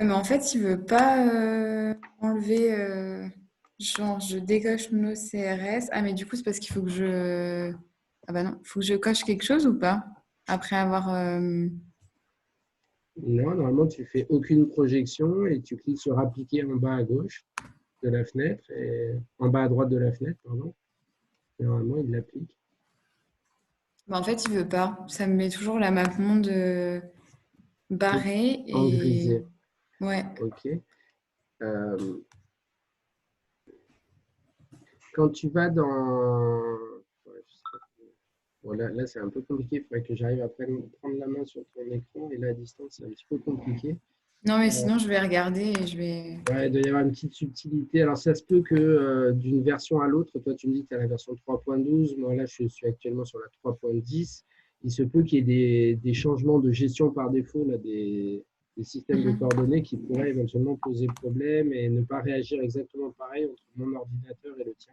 Speaker 7: Mais en fait, il veut pas enlever. Genre, je décoche nos CRS. Ah, mais du coup, c'est parce qu'il faut que je. Ah bah non, faut que je coche quelque chose ou pas? Après avoir.
Speaker 1: Non, normalement, tu fais aucune projection et tu cliques sur appliquer en bas à gauche de la fenêtre, et en bas à droite de la fenêtre, pardon. Et normalement, il l'applique.
Speaker 7: Bah, en fait, il veut pas. Ça me met toujours la map monde barrée
Speaker 1: En
Speaker 7: et.
Speaker 1: grisé.
Speaker 7: Ouais.
Speaker 1: OK. Quand tu vas dans. Ouais, je sais pas. Bon, là c'est un peu compliqué. Il faudrait que j'arrive à prendre la main sur ton écran. Et là, à distance, c'est un petit peu compliqué.
Speaker 7: Non, mais sinon, je vais regarder et je vais.
Speaker 1: Ouais, il doit y avoir une petite subtilité. Alors, ça se peut que d'une version à l'autre, toi, tu me dis que tu as la version 3.12. Moi, là, je suis actuellement sur la 3.10. Il se peut qu'il y ait des changements de gestion par défaut, là, des systèmes de coordonnées qui pourraient éventuellement poser problème et ne pas réagir exactement pareil entre mon ordinateur et le tien,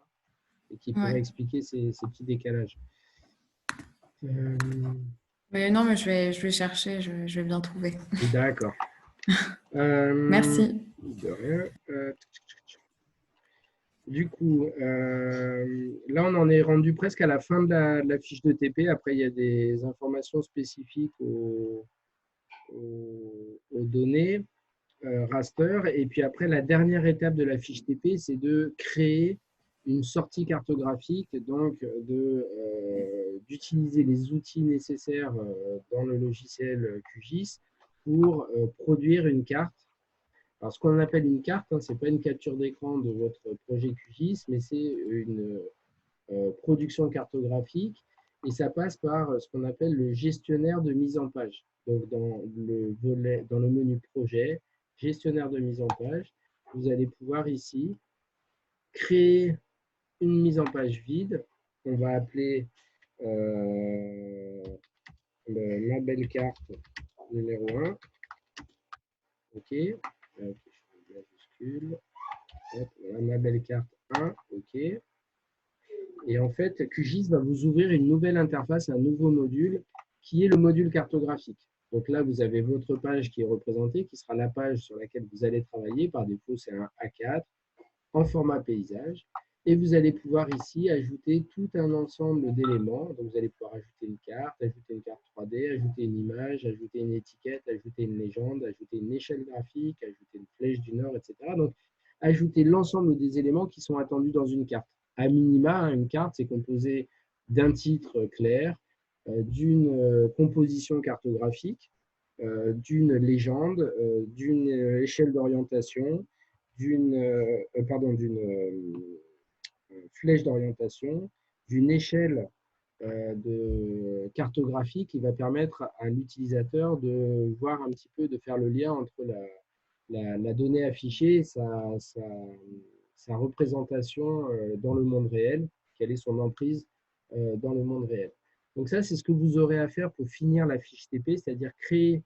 Speaker 1: et qui pourrait
Speaker 7: Ouais.
Speaker 1: expliquer ces petits décalages. Euh,
Speaker 7: Mais non, mais je vais chercher, je vais bien trouver.
Speaker 1: D'accord.
Speaker 7: Merci.
Speaker 1: De rien. Du coup, là, on en est rendu presque à la fin de la fiche de TP. Après, il y a des informations spécifiques aux données raster. Et puis après, la dernière étape de la fiche TP, c'est de créer une sortie cartographique, donc d'utiliser les outils nécessaires dans le logiciel QGIS pour produire une carte. Alors, ce qu'on appelle une carte, ce n'est pas une capture d'écran de votre projet QGIS, mais c'est une production cartographique et ça passe par ce qu'on appelle le gestionnaire de mise en page. Donc, dans le menu projet, gestionnaire de mise en page, vous allez pouvoir ici créer une mise en page vide qu'on va appeler ma belle carte numéro 1. OK. Hop, je majuscule. Hop, voilà, ma belle carte 1. OK. Et en fait, QGIS va vous ouvrir une nouvelle interface, un nouveau module qui est le module cartographique. Donc là, vous avez votre page qui est représentée, qui sera la page sur laquelle vous allez travailler. Par défaut, c'est un A4 en format paysage. Et vous allez pouvoir ici ajouter tout un ensemble d'éléments. Donc vous allez pouvoir ajouter une carte 3D, ajouter une image, ajouter une étiquette, ajouter une légende, ajouter une échelle graphique, ajouter une flèche du nord, etc. Donc ajouter l'ensemble des éléments qui sont attendus dans une carte. À minima, une carte, c'est composé d'un titre clair, d'une composition cartographique, d'une légende, d'une échelle d'orientation, d'une flèche d'orientation, d'une échelle de cartographie qui va permettre à l'utilisateur de voir un petit peu, de faire le lien entre la donnée affichée et sa représentation dans le monde réel, quelle est son emprise dans le monde réel. Donc ça, c'est ce que vous aurez à faire pour finir la fiche TP, c'est-à-dire créer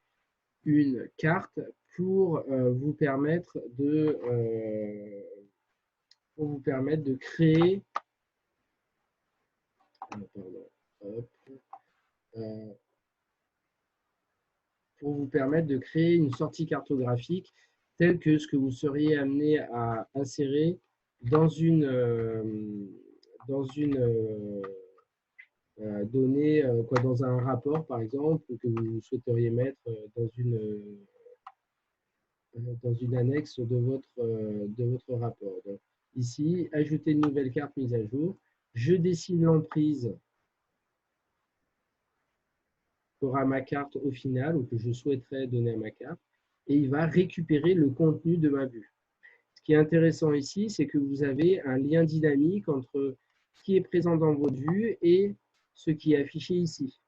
Speaker 1: une carte pour vous permettre de créer une sortie cartographique telle que ce que vous seriez amené à insérer dans une donnée, dans un rapport par exemple, que vous souhaiteriez mettre dans une annexe de votre rapport. Donc, ici, ajouter une nouvelle carte mise à jour. Je dessine l'emprise qu'aura ma carte au final ou que je souhaiterais donner à ma carte et il va récupérer le contenu de ma vue. Ce qui est intéressant ici, c'est que vous avez un lien dynamique entre ce qui est présent dans votre vue et ce qui est affiché ici.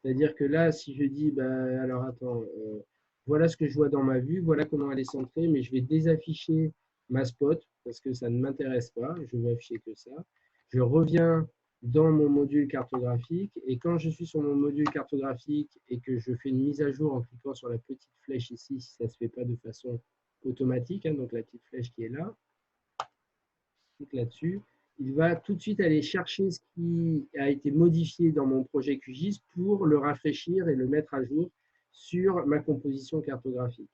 Speaker 1: C'est-à-dire que là, si je dis, alors attends, voilà ce que je vois dans ma vue, voilà comment elle est centrée, mais je vais désafficher ma spot parce que ça ne m'intéresse pas, je veux afficher que ça. Je reviens dans mon module cartographique et quand je suis sur mon module cartographique et que je fais une mise à jour en cliquant sur la petite flèche ici, si ça ne se fait pas de façon automatique, donc la petite flèche qui est là, je clique là-dessus, il va tout de suite aller chercher ce qui a été modifié dans mon projet QGIS pour le rafraîchir et le mettre à jour sur ma composition cartographique.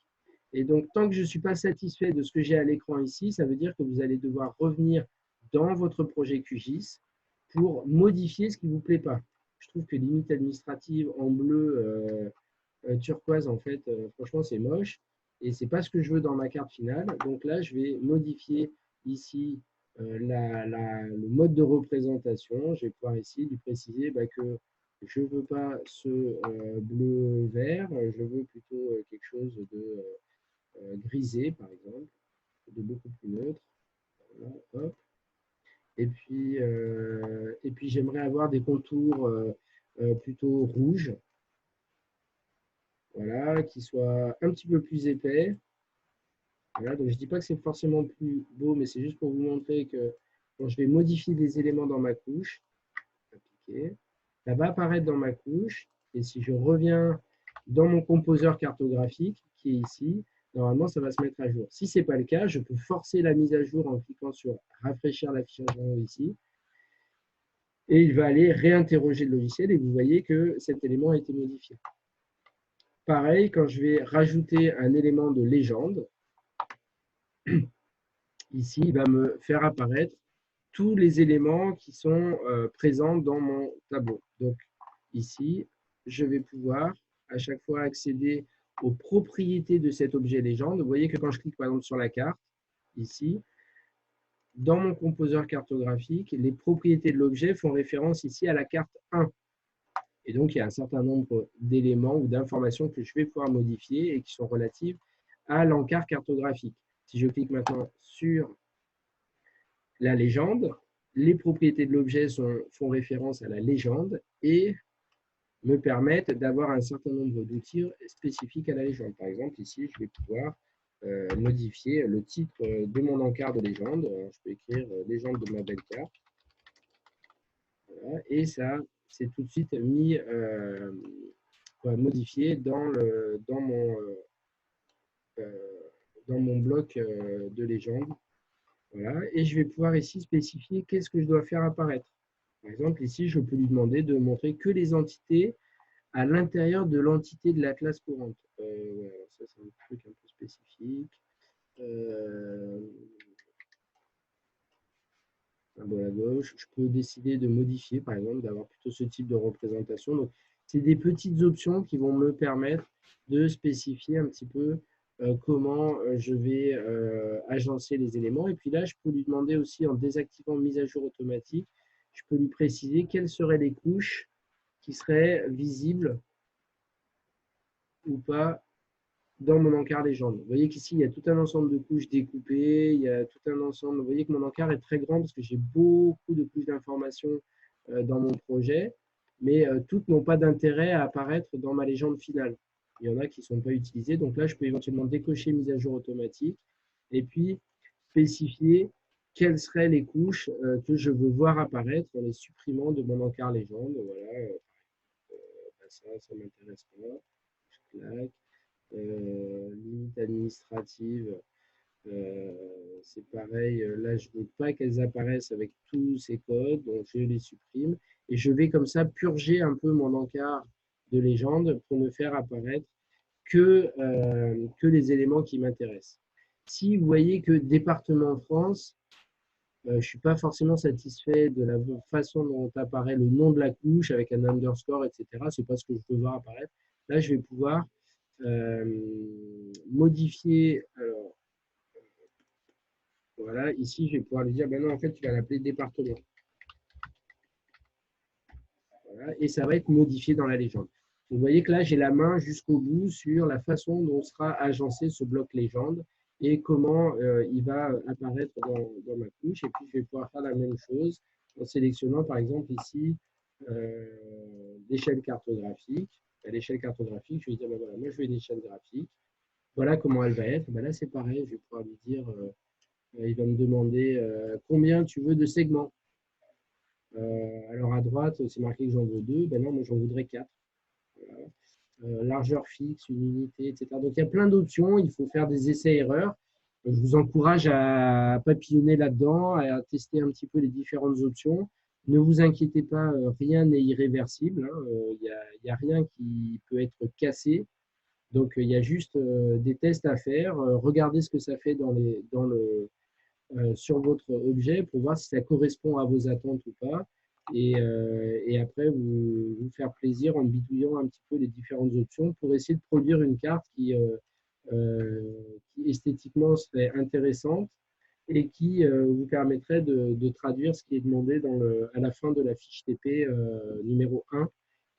Speaker 1: Et donc, tant que je ne suis pas satisfait de ce que j'ai à l'écran ici, ça veut dire que vous allez devoir revenir dans votre projet QGIS pour modifier ce qui ne vous plaît pas. Je trouve que limite administrative en bleu turquoise, en fait, franchement, c'est moche. Et ce n'est pas ce que je veux dans ma carte finale. Donc là, je vais modifier ici le mode de représentation. Je vais pouvoir ici lui préciser que je ne veux pas ce bleu-vert, je veux plutôt quelque chose de grisé, par exemple, de beaucoup plus neutre. Voilà, hop. Et puis j'aimerais avoir des contours plutôt rouges, voilà, qui soient un petit peu plus épais. Voilà, donc je ne dis pas que c'est forcément plus beau, mais c'est juste pour vous montrer que quand je vais modifier des éléments dans ma couche, appliquer, ça va apparaître dans ma couche. Et si je reviens dans mon composeur cartographique, qui est ici, normalement, ça va se mettre à jour. Si ce n'est pas le cas, je peux forcer la mise à jour en cliquant sur « Rafraîchir l'affichage en haut » ici. Et il va aller réinterroger le logiciel et vous voyez que cet élément a été modifié. Pareil, quand je vais rajouter un élément de légende, ici, il va me faire apparaître tous les éléments qui sont présents dans mon tableau. Donc, ici, je vais pouvoir à chaque fois accéder aux propriétés de cet objet légende. Vous voyez que quand je clique par exemple sur la carte, ici, dans mon composeur cartographique, les propriétés de l'objet font référence ici à la carte 1. Et donc, il y a un certain nombre d'éléments ou d'informations que je vais pouvoir modifier et qui sont relatives à l'encart cartographique. Si je clique maintenant sur la légende, les propriétés de l'objet font référence à la légende et me permettent d'avoir un certain nombre d'outils spécifiques à la légende. Par exemple, ici, je vais pouvoir modifier le titre de mon encart de légende. Alors, je peux écrire légende de ma belle carte. Voilà. Et ça, c'est tout de suite mis, modifié dans mon bloc de légende. Voilà. Et je vais pouvoir ici spécifier qu'est-ce que je dois faire apparaître. Par exemple, ici, je peux lui demander de montrer que les entités à l'intérieur de l'entité de la classe courante. Voilà, ça, c'est un truc un peu spécifique. À gauche, je peux décider de modifier, par exemple, d'avoir plutôt ce type de représentation. Donc, c'est des petites options qui vont me permettre de spécifier un petit peu comment je vais agencer les éléments. Et puis là, je peux lui demander aussi, en désactivant mise à jour automatique, je peux lui préciser quelles seraient les couches qui seraient visibles ou pas dans mon encart légende. Vous voyez qu'ici, il y a tout un ensemble de couches découpées, il y a tout un ensemble. Vous voyez que mon encart est très grand parce que j'ai beaucoup de couches d'informations dans mon projet, mais toutes n'ont pas d'intérêt à apparaître dans ma légende finale. Il y en a qui ne sont pas utilisées. Donc là, je peux éventuellement décocher mise à jour automatique et puis spécifier quelles seraient les couches que je veux voir apparaître en les supprimant de mon encart légende. Voilà, ça m'intéresse pas. Je claque. Limite administrative, c'est pareil. Là, je ne veux pas qu'elles apparaissent avec tous ces codes, donc je les supprime. Et je vais comme ça purger un peu mon encart de légende pour ne faire apparaître que les éléments qui m'intéressent. Si vous voyez que département France, je ne suis pas forcément satisfait de la façon dont apparaît le nom de la couche avec un underscore, etc. Ce n'est pas ce que je veux voir apparaître. Là, je vais pouvoir modifier. Alors, voilà, ici, je vais pouvoir lui dire, ben non, en fait, tu vas l'appeler département. Voilà, et ça va être modifié dans la légende. Vous voyez que là, j'ai la main jusqu'au bout sur la façon dont sera agencé ce bloc légende et comment il va apparaître dans ma couche. Et puis, je vais pouvoir faire la même chose en sélectionnant, par exemple, ici, l'échelle cartographique. À l'échelle cartographique, je vais dire, ben voilà, moi, je veux une échelle graphique. Voilà comment elle va être. Ben là, c'est pareil, je vais pouvoir lui dire, il va me demander combien tu veux de segments. Alors, à droite, c'est marqué que j'en veux 2. Ben non, moi, j'en voudrais 4. Voilà. Largeur fixe, une unité, etc. Donc, il y a plein d'options. Il faut faire des essais-erreurs. Je vous encourage à papillonner là-dedans, à tester un petit peu les différentes options. Ne vous inquiétez pas, rien n'est irréversible. Il n'y a rien qui peut être cassé. Donc, il y a juste des tests à faire. Regardez ce que ça fait sur votre objet pour voir si ça correspond à vos attentes ou pas. Et après, vous faire plaisir en bidouillant un petit peu les différentes options pour essayer de produire une carte qui esthétiquement serait intéressante et qui vous permettrait de traduire ce qui est demandé à la fin de la fiche TP numéro 1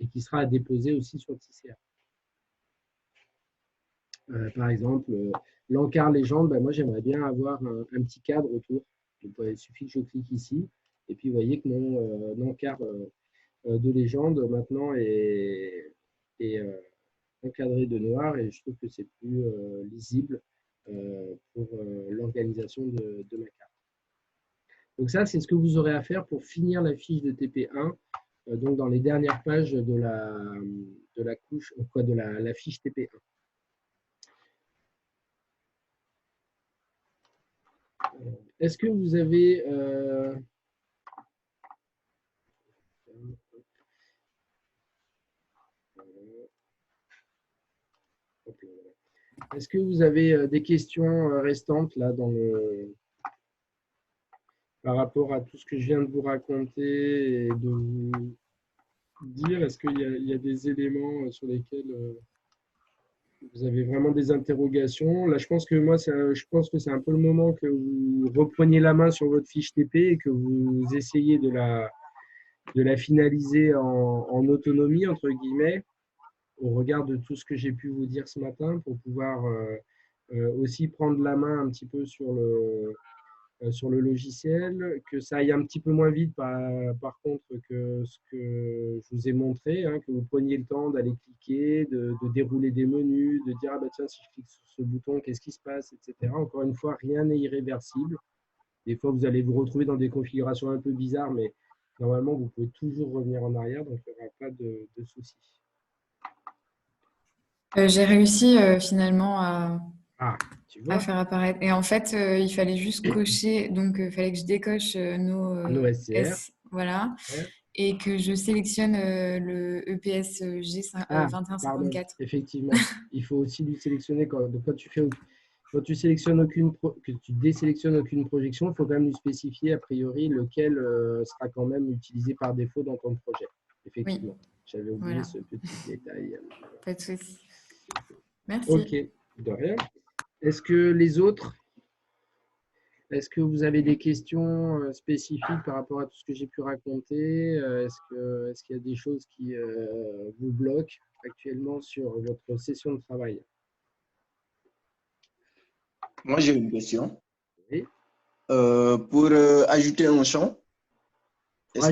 Speaker 1: et qui sera à déposer aussi sur TCA. Par exemple, l'encart légende, ben moi j'aimerais bien avoir un petit cadre autour. Donc, il suffit que je clique ici et puis vous voyez que mon encart de légende maintenant est encadré de noir et je trouve que c'est plus lisible pour l'organisation de ma carte. Donc ça, c'est ce que vous aurez à faire pour finir la fiche de TP1, donc dans les dernières pages de la couche, de la fiche TP1. Est-ce que vous avez des questions restantes là par rapport à tout ce que je viens de vous raconter et de vous dire? Est-ce qu'il y a des éléments sur lesquels vous avez vraiment des interrogations? Là, je pense que c'est un peu le moment que vous repreniez la main sur votre fiche TP et que vous essayez de la finaliser en autonomie, entre guillemets, au regard de tout ce que j'ai pu vous dire ce matin, pour pouvoir aussi prendre la main un petit peu sur sur le logiciel, que ça aille un petit peu moins vite par contre que ce que je vous ai montré, hein, que vous preniez le temps d'aller cliquer, de dérouler des menus, de dire ah bah tiens si je clique sur ce bouton qu'est-ce qui se passe, etc. Encore une fois, rien n'est irréversible. Des fois vous allez vous retrouver dans des configurations un peu bizarres, mais normalement vous pouvez toujours revenir en arrière, donc il n'y aura pas de soucis.
Speaker 7: J'ai réussi finalement
Speaker 1: Ah, tu
Speaker 7: à
Speaker 1: vois,
Speaker 7: faire apparaître. Et en fait, il fallait juste cocher. Donc, il fallait que je décoche nos
Speaker 1: nos SCR.
Speaker 7: S, voilà,
Speaker 1: Ouais.
Speaker 7: et que je sélectionne le EPS
Speaker 1: Ah, pardon,
Speaker 7: 2154.
Speaker 1: effectivement. Il faut aussi lui sélectionner donc quand tu sélectionnes que tu désélectionnes aucune projection, il faut quand même lui spécifier a priori lequel sera quand même utilisé par défaut dans ton projet. Effectivement. J'avais oublié
Speaker 7: Voilà.
Speaker 1: ce petit détail.
Speaker 7: Pas de souci. Merci.
Speaker 1: Ok, de rien. Est-ce que les autres, est-ce que vous avez des questions spécifiques par rapport à tout ce que j'ai pu raconter? Est-ce qu'il y a des choses qui vous bloquent actuellement sur votre session de travail?
Speaker 8: Moi, j'ai une question.
Speaker 1: Oui.
Speaker 8: Pour ajouter un champ, est-ce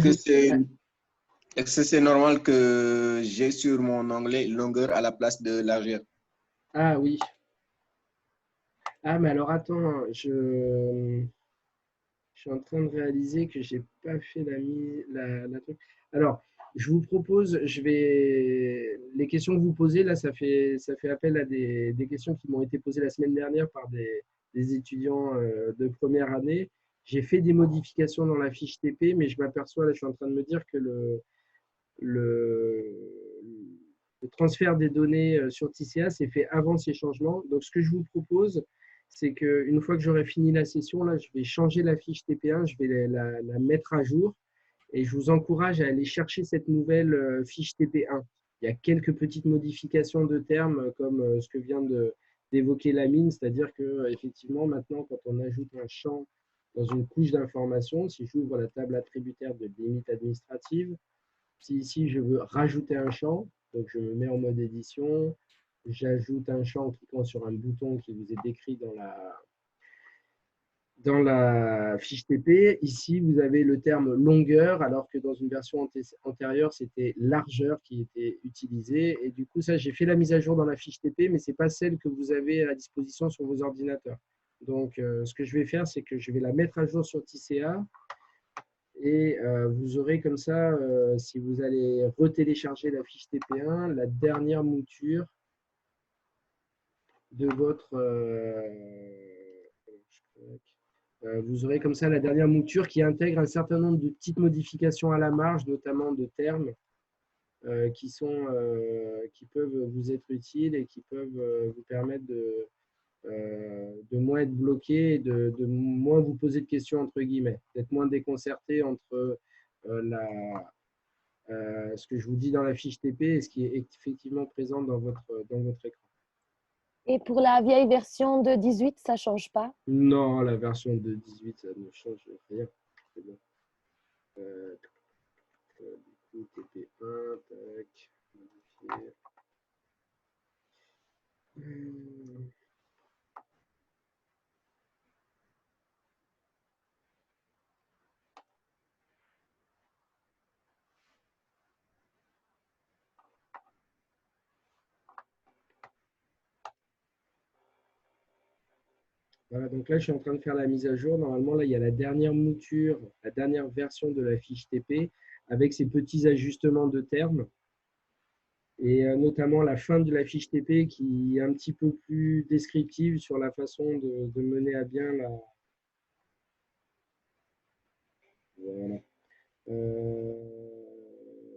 Speaker 8: que c'est normal que j'ai sur mon onglet longueur à la place de largeur?
Speaker 1: Ah oui. Ah, mais alors attends, je suis en train de réaliser que j'ai pas fait la truc. Alors, je vous propose, les questions que vous posez là, ça fait appel à des questions qui m'ont été posées la semaine dernière par des étudiants de première année. J'ai fait des modifications dans la fiche TP, mais je m'aperçois, là, je suis en train de me dire que le, le transfert des données sur TCA s'est fait avant ces changements. Donc, ce que je vous propose, c'est qu'une fois que j'aurai fini la session, là, je vais changer la fiche TP1, je vais la mettre à jour et je vous encourage à aller chercher cette nouvelle fiche TP1. Il y a quelques petites modifications de termes comme ce que vient d'évoquer Lamine, c'est-à-dire qu'effectivement, maintenant, quand on ajoute un champ dans une couche d'information, si j'ouvre la table attributaire de limite administrative, si ici je veux rajouter un champ, donc je me mets en mode édition, j'ajoute un champ en cliquant sur un bouton qui vous est décrit dans la fiche TP. Ici, vous avez le terme longueur, alors que dans une version antérieure, c'était largeur qui était utilisé. Et du coup, ça, j'ai fait la mise à jour dans la fiche TP, mais ce n'est pas celle que vous avez à disposition sur vos ordinateurs. Donc, ce que je vais faire, c'est que je vais la mettre à jour sur TCA. Et vous aurez comme ça, si vous allez retélécharger la fiche TP1, la dernière mouture de votre... vous aurez comme ça la dernière mouture qui intègre un certain nombre de petites modifications à la marge, notamment de termes qui peuvent vous être utiles et qui peuvent vous permettre de moins être bloqué et de moins vous poser de questions, entre guillemets, d'être moins déconcerté entre ce que je vous dis dans la fiche TP et ce qui est effectivement présent dans votre écran.
Speaker 2: Et pour la vieille version de 18, ça ne change pas?
Speaker 1: Non, la version de 18, ça ne change rien. C'est bon. Du coup, TP1, tac, modifier. Voilà, donc là, je suis en train de faire la mise à jour. Normalement, là, il y a la dernière mouture, la dernière version de la fiche TP avec ces petits ajustements de termes. Et notamment la fin de la fiche TP qui est un petit peu plus descriptive sur la façon de mener à bien la... Voilà.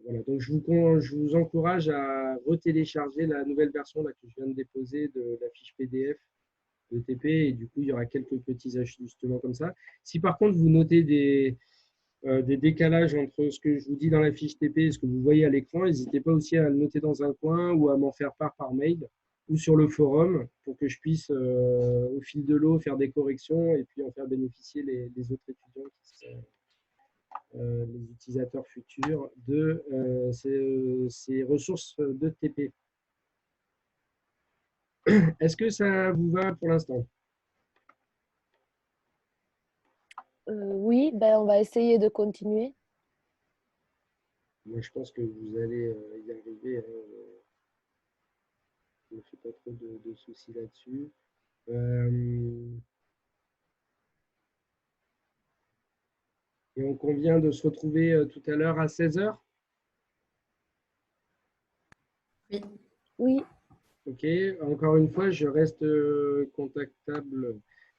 Speaker 1: Voilà. Donc, je vous encourage à retélécharger la nouvelle version là, que je viens de déposer de la fiche PDF de TP et du coup, il y aura quelques petits ajustements comme ça. Si par contre, vous notez des décalages entre ce que je vous dis dans la fiche TP et ce que vous voyez à l'écran, n'hésitez pas aussi à le noter dans un coin ou à m'en faire part par mail ou sur le forum pour que je puisse, au fil de l'eau, faire des corrections et puis en faire bénéficier les autres étudiants qui sont les utilisateurs futurs de ces ressources de TP. Est-ce que ça vous va pour l'instant?
Speaker 2: Oui, ben, on va essayer de continuer.
Speaker 1: Moi, je pense que vous allez y arriver. Hein. Ne fais pas trop de soucis là-dessus. Et on convient de se retrouver tout à l'heure à 16 h.
Speaker 7: Oui.
Speaker 2: Oui,
Speaker 1: Ok, encore une fois, je reste contactable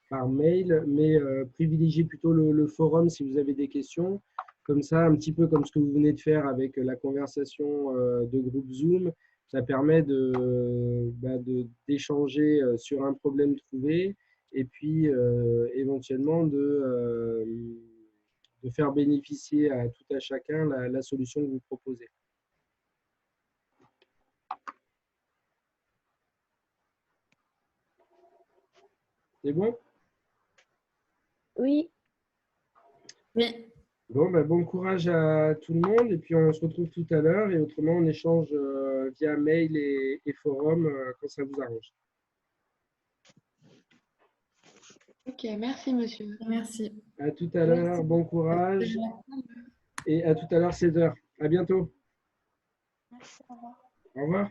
Speaker 1: par mail, mais privilégiez plutôt le forum si vous avez des questions. Comme ça, un petit peu comme ce que vous venez de faire avec la conversation de groupe Zoom, ça permet d'échanger sur un problème trouvé et puis éventuellement de faire bénéficier à tout à chacun la solution que vous proposez. C'est bon?
Speaker 2: oui,
Speaker 7: Oui.
Speaker 1: Bon, ben, bon courage à tout le monde et puis on se retrouve tout à l'heure et autrement on échange via mail et forum quand ça vous arrange.
Speaker 6: Ok, merci monsieur.
Speaker 7: Merci.
Speaker 1: À tout à l'heure, bon courage et à tout à l'heure 16 h. À bientôt.
Speaker 5: Merci, au revoir.
Speaker 1: Au revoir.